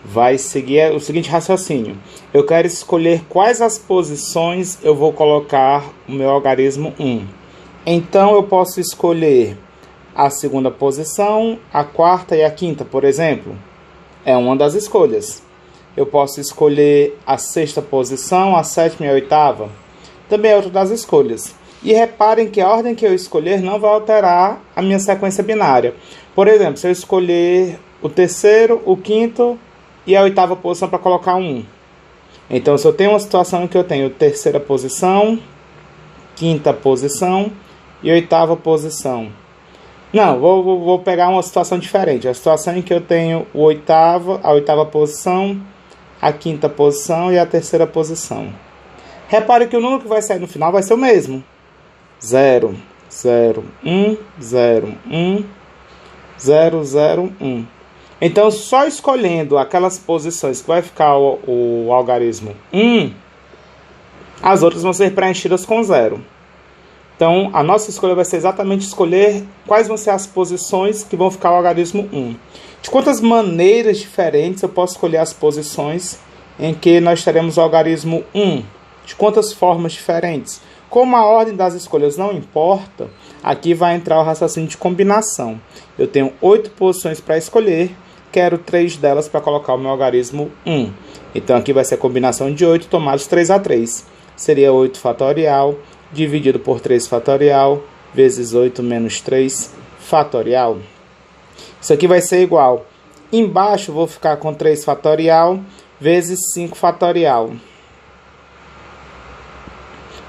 vai seguir o seguinte raciocínio. Eu quero escolher quais as posições eu vou colocar o meu algarismo 1. Então, eu posso escolher a segunda posição, a quarta e a quinta, por exemplo. É uma das escolhas. Eu posso escolher a sexta posição, a sétima e a oitava. Também é outra das escolhas. E reparem que a ordem que eu escolher não vai alterar a minha sequência binária. Por exemplo, se eu escolher o terceiro, o quinto e a oitava posição para colocar um 1. Então, se eu tenho uma situação em que eu tenho terceira posição, quinta posição e oitava posição. Não, vou pegar uma situação diferente. A situação em que eu tenho a oitava posição, a quinta posição e a terceira posição. Repare que o número que vai sair no final vai ser o mesmo. 0, 0, 1, 0, 1, 0, 0, 1. Então, só escolhendo aquelas posições que vai ficar o algarismo 1, as outras vão ser preenchidas com 0. Então, a nossa escolha vai ser exatamente escolher quais vão ser as posições que vão ficar o algarismo 1. De quantas maneiras diferentes eu posso escolher as posições em que nós teremos o algarismo 1? De quantas formas diferentes? Como a ordem das escolhas não importa, aqui vai entrar o raciocínio de combinação. Eu tenho 8 posições para escolher, quero 3 delas para colocar o meu algarismo 1. Então, aqui vai ser a combinação de 8 tomados 3 a 3. Seria 8 fatorial dividido por 3 fatorial, vezes 8 menos 3 fatorial. Isso aqui vai ser igual. Embaixo vou ficar com 3 fatorial, vezes 5 fatorial.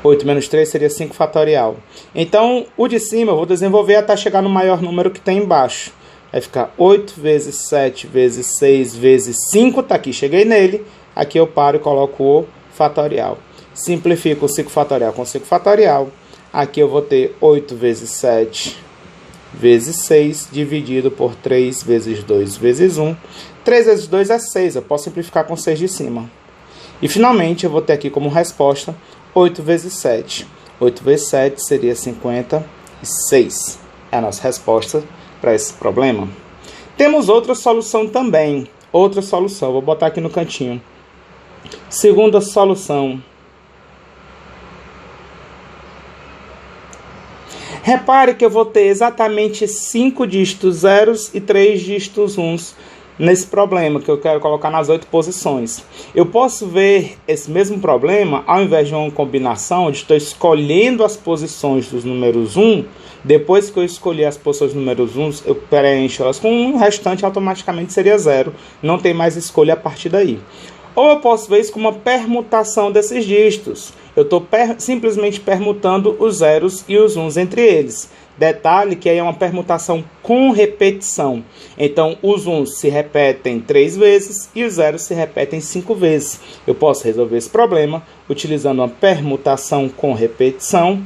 8 menos 3 seria 5 fatorial. Então, o de cima eu vou desenvolver até chegar no maior número que tem embaixo. Vai ficar 8 vezes 7 vezes 6 vezes 5, tá aqui, cheguei nele. Aqui eu paro e coloco o fatorial. Simplifico o 5 fatorial com 5 fatorial. Aqui eu vou ter 8 vezes 7 vezes 6, dividido por 3 vezes 2 vezes 1. 3 vezes 2 é 6, eu posso simplificar com 6 de cima. E finalmente eu vou ter aqui como resposta 8 vezes 7. 8 vezes 7 seria 56. É a nossa resposta para esse problema. Temos outra solução também. Outra solução, vou botar aqui no cantinho. Segunda solução. Repare que eu vou ter exatamente 5 dígitos zeros e 3 dígitos uns nesse problema que eu quero colocar nas 8 posições. Eu posso ver esse mesmo problema, ao invés de uma combinação, onde estou escolhendo as posições dos números 1, depois que eu escolher as posições dos números 1, eu preencho elas com 1, o restante automaticamente seria 0. Não tem mais escolha a partir daí. Ou eu posso ver isso como uma permutação desses dígitos. Eu estou simplesmente permutando os zeros e os uns entre eles. Detalhe que aí é uma permutação com repetição. Então, os uns se repetem 3 vezes e os zeros se repetem 5 vezes. Eu posso resolver esse problema utilizando uma permutação com repetição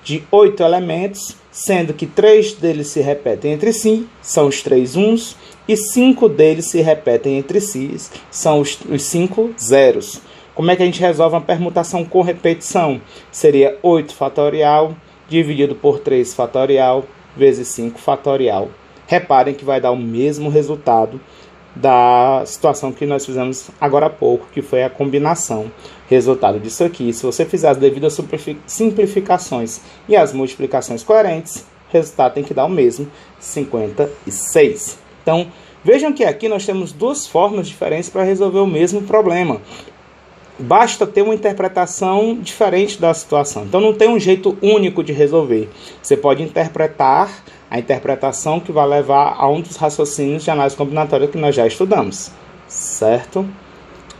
de 8 elementos, sendo que 3 deles se repetem entre si, são os 3 uns, e 5 deles se repetem entre si, são os 5 zeros. Como é que a gente resolve uma permutação com repetição? Seria 8 fatorial dividido por 3 fatorial vezes 5 fatorial. Reparem que vai dar o mesmo resultado da situação que nós fizemos agora há pouco, que foi a combinação. Resultado disso aqui, se você fizer as devidas simplificações e as multiplicações coerentes, o resultado tem que dar o mesmo, 56. Então, vejam que aqui nós temos duas formas diferentes para resolver o mesmo problema. Basta ter uma interpretação diferente da situação. Então, não tem um jeito único de resolver. Você pode interpretar a interpretação que vai levar a um dos raciocínios de análise combinatória que nós já estudamos. Certo?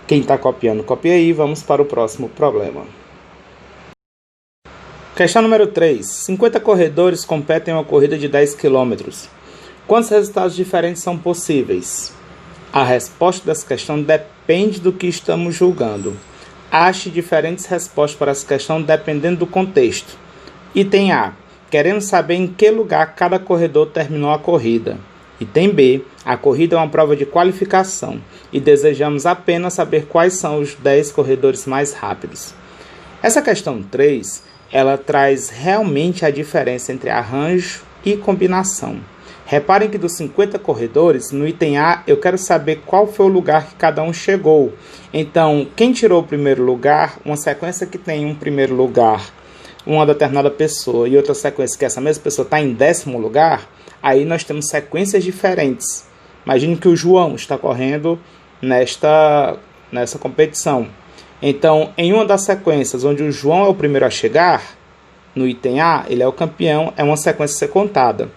Quem está copiando, copia aí. Vamos para o próximo problema. Questão número 3. 50 corredores competem em uma corrida de 10 km. Quantos resultados diferentes são possíveis? A resposta dessa questão depende do que estamos julgando. Ache diferentes respostas para essa questão dependendo do contexto. Item A. Queremos saber em que lugar cada corredor terminou a corrida. Item B. A corrida é uma prova de qualificação e desejamos apenas saber quais são os 10 corredores mais rápidos. Essa questão 3, ela traz realmente a diferença entre arranjo e combinação. Reparem que dos 50 corredores, no item A, eu quero saber qual foi o lugar que cada um chegou. Então, quem tirou o primeiro lugar, uma sequência que tem um primeiro lugar, uma determinada pessoa, e outra sequência que essa mesma pessoa está em 10º lugar, aí nós temos sequências diferentes. Imagine que o João está correndo nessa competição. Então, em uma das sequências onde o João é o primeiro a chegar, no item A, ele é o campeão, é uma sequência a ser contada.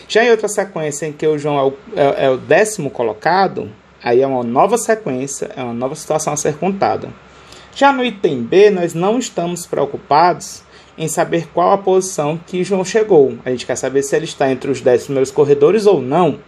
Já em outra sequência em que o João é o 10º colocado, aí é uma nova sequência, é uma nova situação a ser contada. Já no item B, nós não estamos preocupados em saber qual a posição que João chegou. A gente quer saber se ele está entre os 10 primeiros corredores ou não.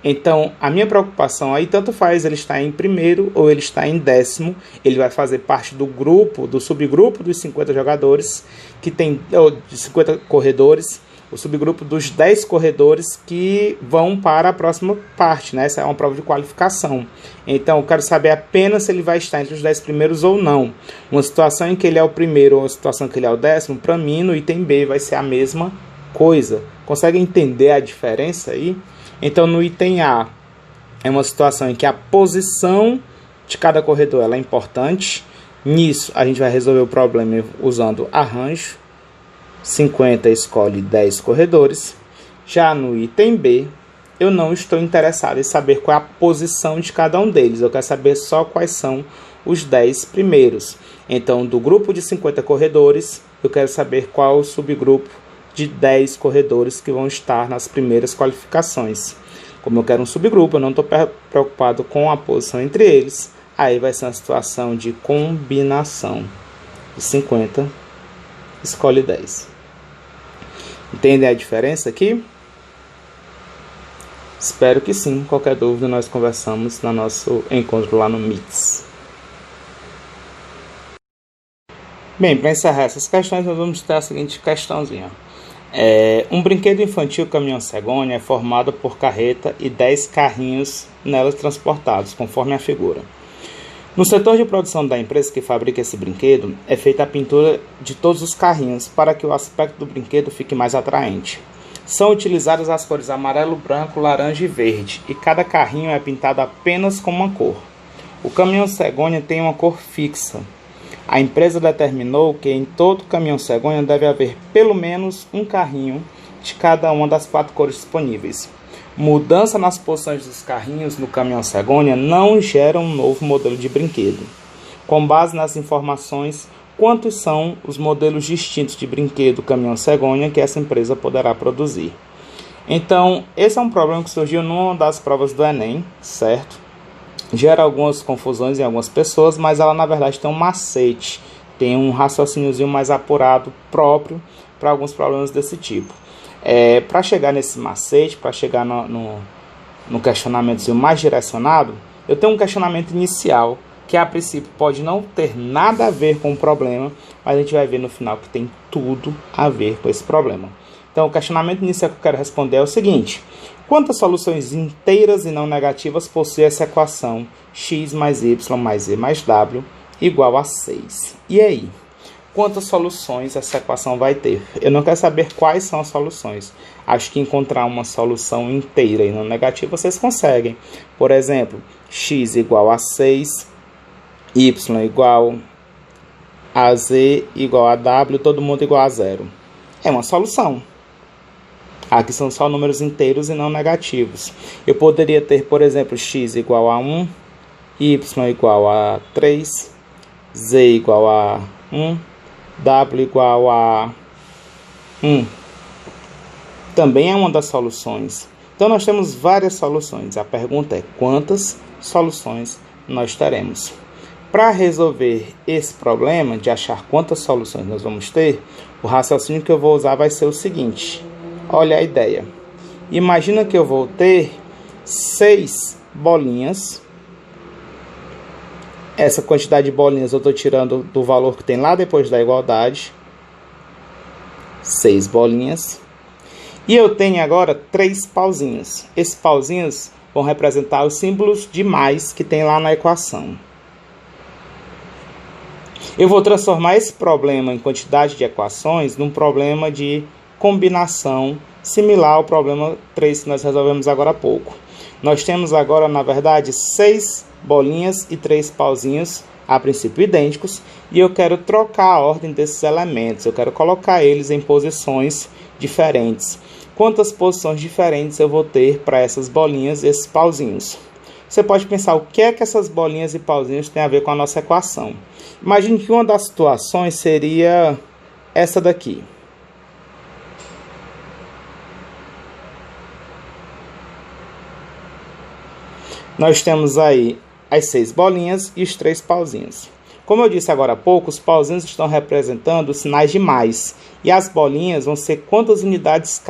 Então, a minha preocupação aí, tanto faz ele estar em primeiro ou ele está em 10º, ele vai fazer parte do grupo, do subgrupo dos 50 jogadores, que tem, de 50 corredores, o subgrupo dos 10 corredores que vão para a próxima parte, né? Essa é uma prova de qualificação. Então, eu quero saber apenas se ele vai estar entre os 10 primeiros ou não. Uma situação em que ele é o primeiro ou uma situação em que ele é o 10º, para mim, no item B, vai ser a mesma coisa. Consegue entender a diferença aí? Então, no item A, é uma situação em que a posição de cada corredor ela é importante. Nisso, a gente vai resolver o problema usando arranjo. 50 escolhe 10 corredores. Já no item B, eu não estou interessado em saber qual é a posição de cada um deles. Eu quero saber só quais são os 10 primeiros. Então, do grupo de 50 corredores, eu quero saber qual é o subgrupo de 10 corredores que vão estar nas primeiras qualificações. Como eu quero um subgrupo, eu não estou preocupado com a posição entre eles. Aí vai ser uma situação de combinação. De 50, escolhe 10. Entendem a diferença aqui? Espero que sim. Qualquer dúvida nós conversamos no nosso encontro lá no Mix. Bem, para encerrar essas questões, nós vamos ter a seguinte questãozinha. Um brinquedo infantil caminhão cegonha é formado por carreta e 10 carrinhos nelas transportados, conforme a figura. No setor de produção da empresa que fabrica esse brinquedo, é feita a pintura de todos os carrinhos para que o aspecto do brinquedo fique mais atraente. São utilizadas as cores amarelo, branco, laranja e verde, e cada carrinho é pintado apenas com uma cor. O caminhão cegonha tem uma cor fixa. A empresa determinou que em todo caminhão cegonha deve haver pelo menos um carrinho de cada uma das 4 cores disponíveis. Mudança nas posições dos carrinhos no caminhão cegonha não gera um novo modelo de brinquedo. Com base nas informações, quantos são os modelos distintos de brinquedo caminhão cegonha que essa empresa poderá produzir? Então, esse é um problema que surgiu numa das provas do Enem, certo? Gera algumas confusões em algumas pessoas, mas ela na verdade tem um macete, tem um raciocíniozinho mais apurado próprio para alguns problemas desse tipo. Para chegar nesse macete, para chegar no questionamento mais direcionado, eu tenho um questionamento inicial que a princípio pode não ter nada a ver com o problema, mas a gente vai ver no final que tem tudo a ver com esse problema. Então, o questionamento inicial que eu quero responder é o seguinte: quantas soluções inteiras e não negativas possui essa equação x mais y mais z mais w igual a 6? E aí? Quantas soluções essa equação vai ter? Eu não quero saber quais são as soluções. Acho que encontrar uma solução inteira e não negativa vocês conseguem. Por exemplo, x igual a 6, y igual a z igual a w, todo mundo igual a 0. É uma solução. Aqui são só números inteiros e não negativos. Eu poderia ter, por exemplo, x igual a 1, y igual a 3, z igual a 1, w igual a 1. Também é uma das soluções. Então, nós temos várias soluções. A pergunta é: quantas soluções nós teremos? Para resolver esse problema de achar quantas soluções nós vamos ter, o raciocínio que eu vou usar vai ser o seguinte. Olha a ideia. Imagina que eu vou ter 6 bolinhas. Essa quantidade de bolinhas eu estou tirando do valor que tem lá depois da igualdade. 6 bolinhas. E eu tenho agora 3 pauzinhos. Esses pauzinhos vão representar os símbolos de mais que tem lá na equação. Eu vou transformar esse problema em quantidade de equações num problema de combinação similar ao problema 3 que nós resolvemos agora há pouco. Nós temos agora, na verdade, 6 bolinhas e 3 pauzinhos, a princípio idênticos, e eu quero trocar a ordem desses elementos, eu quero colocar eles em posições diferentes. Quantas posições diferentes eu vou ter para essas bolinhas e esses pauzinhos? Você pode pensar o que é que essas bolinhas e pauzinhos têm a ver com a nossa equação. Imagine que uma das situações seria essa daqui. Nós temos aí as 6 bolinhas e os 3 pauzinhos. Como eu disse agora há pouco, os pauzinhos estão representando sinais de mais. E as bolinhas vão ser quantas unidades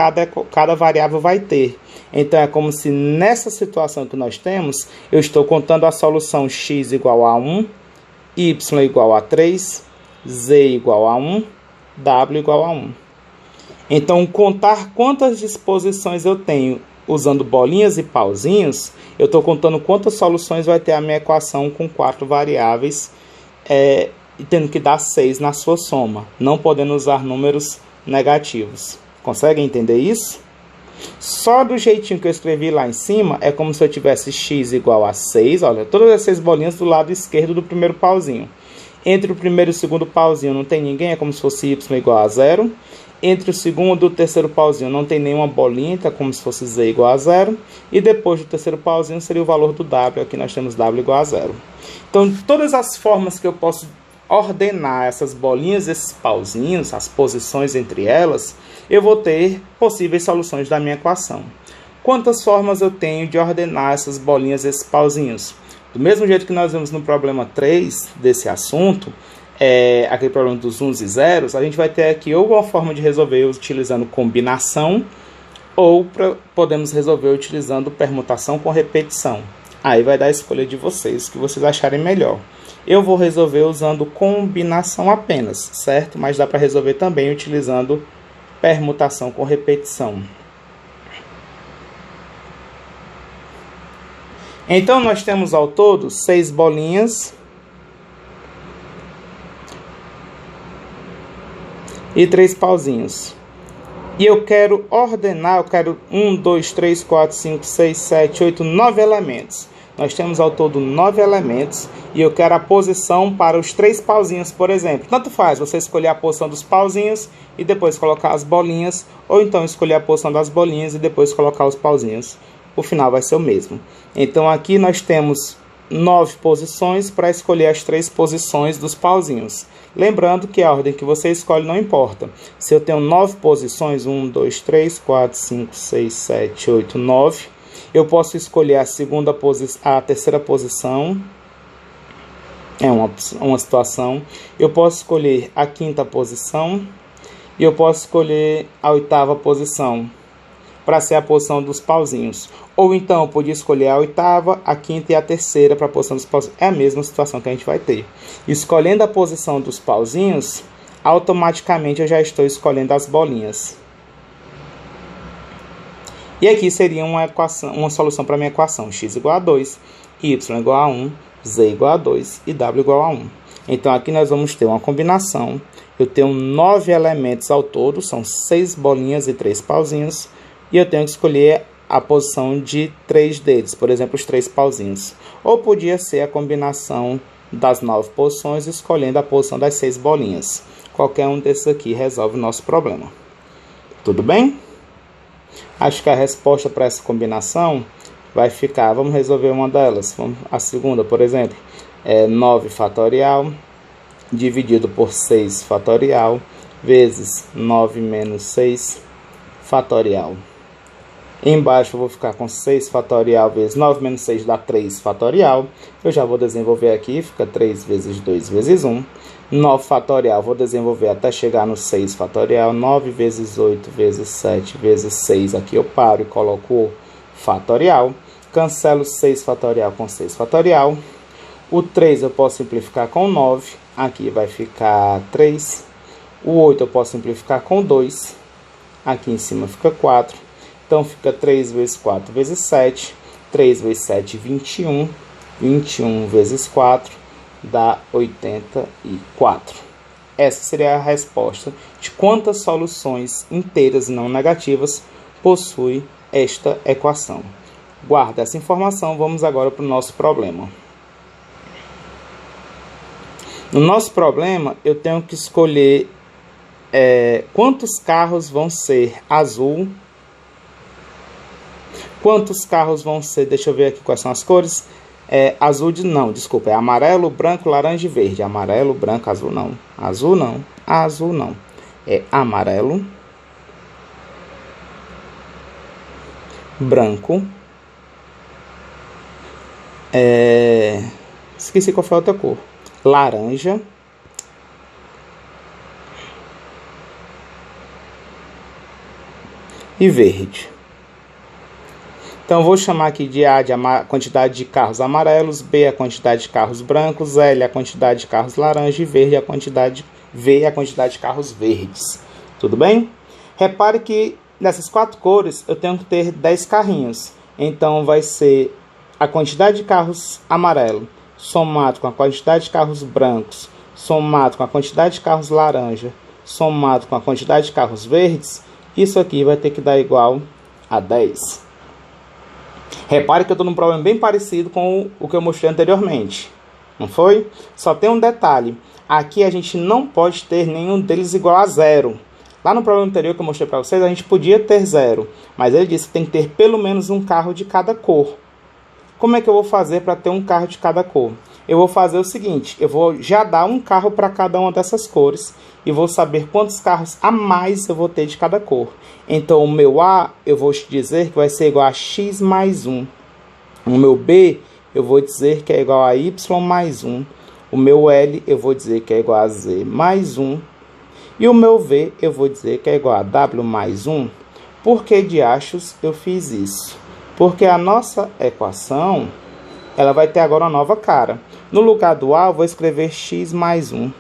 cada variável vai ter. Então, é como se nessa situação que nós temos, eu estou contando a solução x igual a 1, y igual a 3, z igual a 1, w igual a 1. Então, contar quantas disposições eu tenho usando bolinhas e pauzinhos, eu estou contando quantas soluções vai ter a minha equação com 4 variáveis, e tendo que dar 6 na sua soma, não podendo usar números negativos. Conseguem entender isso? Só do jeitinho que eu escrevi lá em cima, é como se eu tivesse x igual a 6, olha, todas as 6 bolinhas do lado esquerdo do primeiro pauzinho. Entre o primeiro e o segundo pauzinho não tem ninguém, é como se fosse y igual a 0. Entre o segundo e o terceiro pauzinho não tem nenhuma bolinha, então é como se fosse z igual a 0. E depois do terceiro pauzinho seria o valor do w, aqui nós temos w igual a 0. Então, todas as formas que eu posso ordenar essas bolinhas, esses pauzinhos, as posições entre elas, eu vou ter possíveis soluções da minha equação. Quantas formas eu tenho de ordenar essas bolinhas, esses pauzinhos? Do mesmo jeito que nós vimos no problema 3 desse assunto, aquele problema dos uns e zeros, a gente vai ter aqui ou uma forma de resolver utilizando combinação, ou podemos resolver utilizando permutação com repetição. Aí vai dar a escolha de vocês, o que vocês acharem melhor. Eu vou resolver usando combinação apenas, certo? Mas dá para resolver também utilizando permutação com repetição. Então, nós temos ao todo 6 bolinhas e 3 pauzinhos. E eu quero ordenar, eu quero 1, 2, 3, 4, 5, 6, 7, 8, 9 elementos. Nós temos ao todo 9 elementos e eu quero a posição para os 3 pauzinhos, por exemplo. Tanto faz você escolher a posição dos pauzinhos e depois colocar as bolinhas, ou então escolher a posição das bolinhas e depois colocar os pauzinhos. O final vai ser o mesmo. Então aqui nós temos 9 posições para escolher as 3 posições dos pauzinhos. Lembrando que a ordem que você escolhe não importa. Se eu tenho 9 posições, 1, 2, 3, 4, 5, 6, 7, 8, 9, eu posso escolher a terceira posição, é uma situação. Eu posso escolher a 5ª posição e eu posso escolher a 8ª posição para ser a posição dos pauzinhos. Ou então eu podia escolher a 8ª, a 5ª e a 3ª para a posição dos pauzinhos. É a mesma situação que a gente vai ter. Escolhendo a posição dos pauzinhos, automaticamente eu já estou escolhendo as bolinhas. E aqui seria uma solução para a minha equação. X igual a 2, y igual a 1, z igual a 2 e w igual a 1. Então aqui nós vamos ter uma combinação. Eu tenho 9 elementos ao todo, são 6 bolinhas e 3 pauzinhos. E eu tenho que escolher a posição de 3 deles, por exemplo, os 3 pauzinhos. Ou podia ser a combinação das 9 posições, escolhendo a posição das 6 bolinhas. Qualquer um desses aqui resolve o nosso problema. Tudo bem? Acho que a resposta para essa combinação vai ficar, vamos resolver uma delas. A segunda, por exemplo, é 9 fatorial dividido por 6 fatorial vezes 9 menos 6 fatorial. Embaixo eu vou ficar com 6 fatorial vezes 9 menos 6 dá 3 fatorial. Eu já vou desenvolver aqui, fica 3 vezes 2 vezes 1. 9 fatorial, vou desenvolver até chegar no 6 fatorial. 9 vezes 8 vezes 7 vezes 6. Aqui eu paro e coloco o fatorial. Cancelo 6 fatorial com 6 fatorial. O 3 eu posso simplificar com 9. Aqui vai ficar 3. O 8 eu posso simplificar com 2. Aqui em cima fica 4. Então, fica 3 vezes 4 vezes 7. 3 vezes 7, 21. 21 vezes 4 dá 84. Essa seria a resposta de quantas soluções inteiras e não negativas possui esta equação. Guarda essa informação, vamos agora para o nosso problema. No nosso problema, eu tenho que escolher quantos carros vão ser azul. Quantos carros vão ser, deixa eu ver aqui quais são as cores. Desculpa, é amarelo, branco, laranja e verde. Amarelo, branco, azul não. Azul não, azul não. É amarelo, branco. Esqueci qual foi a outra cor. laranja e verde. Então, eu vou chamar aqui de A a quantidade de carros amarelos, B a quantidade de carros brancos, L a quantidade de carros laranja e V a quantidade de carros verdes. Tudo bem? Repare que nessas 4 cores eu tenho que ter 10 carrinhos. Então, vai ser a quantidade de carros amarelo somado com a quantidade de carros brancos, somado com a quantidade de carros laranja, somado com a quantidade de carros verdes. Isso aqui vai ter que dar igual a 10. Repare que eu estou num problema bem parecido com o que eu mostrei anteriormente. Não foi? Só tem um detalhe. Aqui a gente não pode ter nenhum deles igual a 0. Lá no problema anterior que eu mostrei para vocês, a gente podia ter 0. Mas ele disse que tem que ter pelo menos um carro de cada cor. Como é que eu vou fazer para ter um carro de cada cor? Eu vou fazer o seguinte. Eu vou já dar um carro para cada uma dessas cores. E vou saber quantos carros a mais eu vou ter de cada cor. Então, o meu A, eu vou te dizer que vai ser igual a X mais 1. O meu B, eu vou dizer que é igual a Y mais 1. O meu L, eu vou dizer que é igual a Z mais 1. E o meu V, eu vou dizer que é igual a W mais 1. Por que diachos eu fiz isso? Porque a nossa equação, ela vai ter agora uma nova cara. No lugar do A, eu vou escrever X mais 1.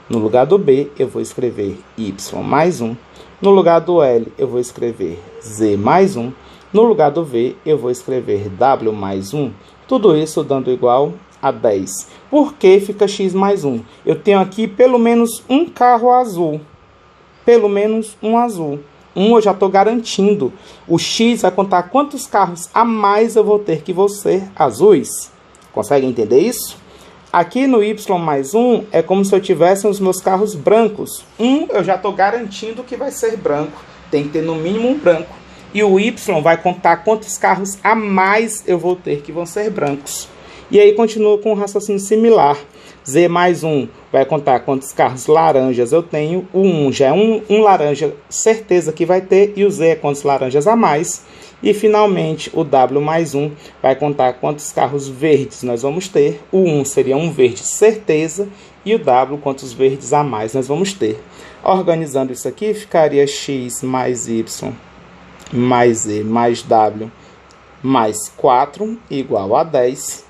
No lugar do B, eu vou escrever Y mais 1. No lugar do L, eu vou escrever Z mais 1. No lugar do V, eu vou escrever W mais 1. Tudo isso dando igual a 10. Por que fica X mais 1? Eu tenho aqui pelo menos um carro azul. Pelo menos um azul. Eu já estou garantindo. O X vai contar quantos carros a mais eu vou ter que vão ser azuis. Consegue entender isso? Aqui no Y mais 1 é como se eu tivesse os meus carros brancos. Eu já estou garantindo que vai ser branco. Tem que ter no mínimo um branco. E o Y vai contar quantos carros a mais eu vou ter que vão ser brancos. E aí continua com um raciocínio similar. Z mais 1 vai contar quantos carros laranjas eu tenho. O 1 já é um laranja, certeza que vai ter. E o Z é quantos laranjas a mais. E finalmente o W mais 1 vai contar quantos carros verdes nós vamos ter. O 1 seria um verde, certeza. E o W quantos verdes a mais nós vamos ter. Organizando isso aqui, ficaria X mais Y mais Z mais W mais 4 igual a 10.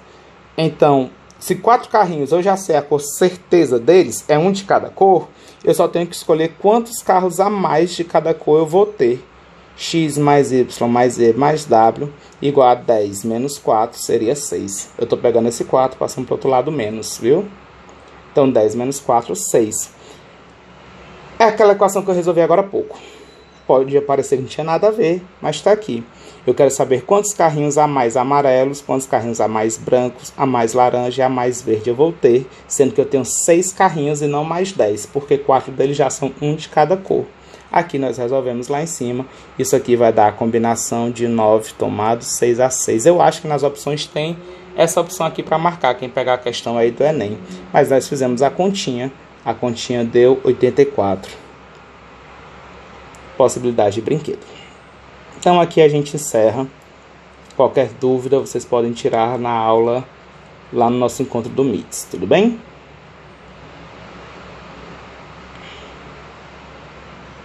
Então, se 4 carrinhos eu já sei a cor certeza deles, é um de cada cor, eu só tenho que escolher quantos carros a mais de cada cor eu vou ter. X mais Y mais Z mais W igual a 10 menos 4 seria 6. Eu estou pegando esse 4, passando para o outro lado menos, viu? Então, 10 menos 4, 6. É aquela equação que eu resolvi agora há pouco. Pode parecer que não tinha nada a ver, mas está aqui. Eu quero saber quantos carrinhos a mais amarelos, quantos carrinhos a mais brancos, a mais laranja e a mais verde eu vou ter, sendo que eu tenho 6 carrinhos e não mais 10, porque 4 deles já são um de cada cor. Aqui nós resolvemos lá em cima. Isso aqui vai dar a combinação de 9 tomados 6 a 6. Eu acho que nas opções tem essa opção aqui para marcar, quem pegar a questão aí do Enem. Mas nós fizemos a continha deu 84. Possibilidade de brinquedo. Então aqui a gente encerra. Qualquer dúvida vocês podem tirar na aula lá no nosso encontro do Meets, tudo bem?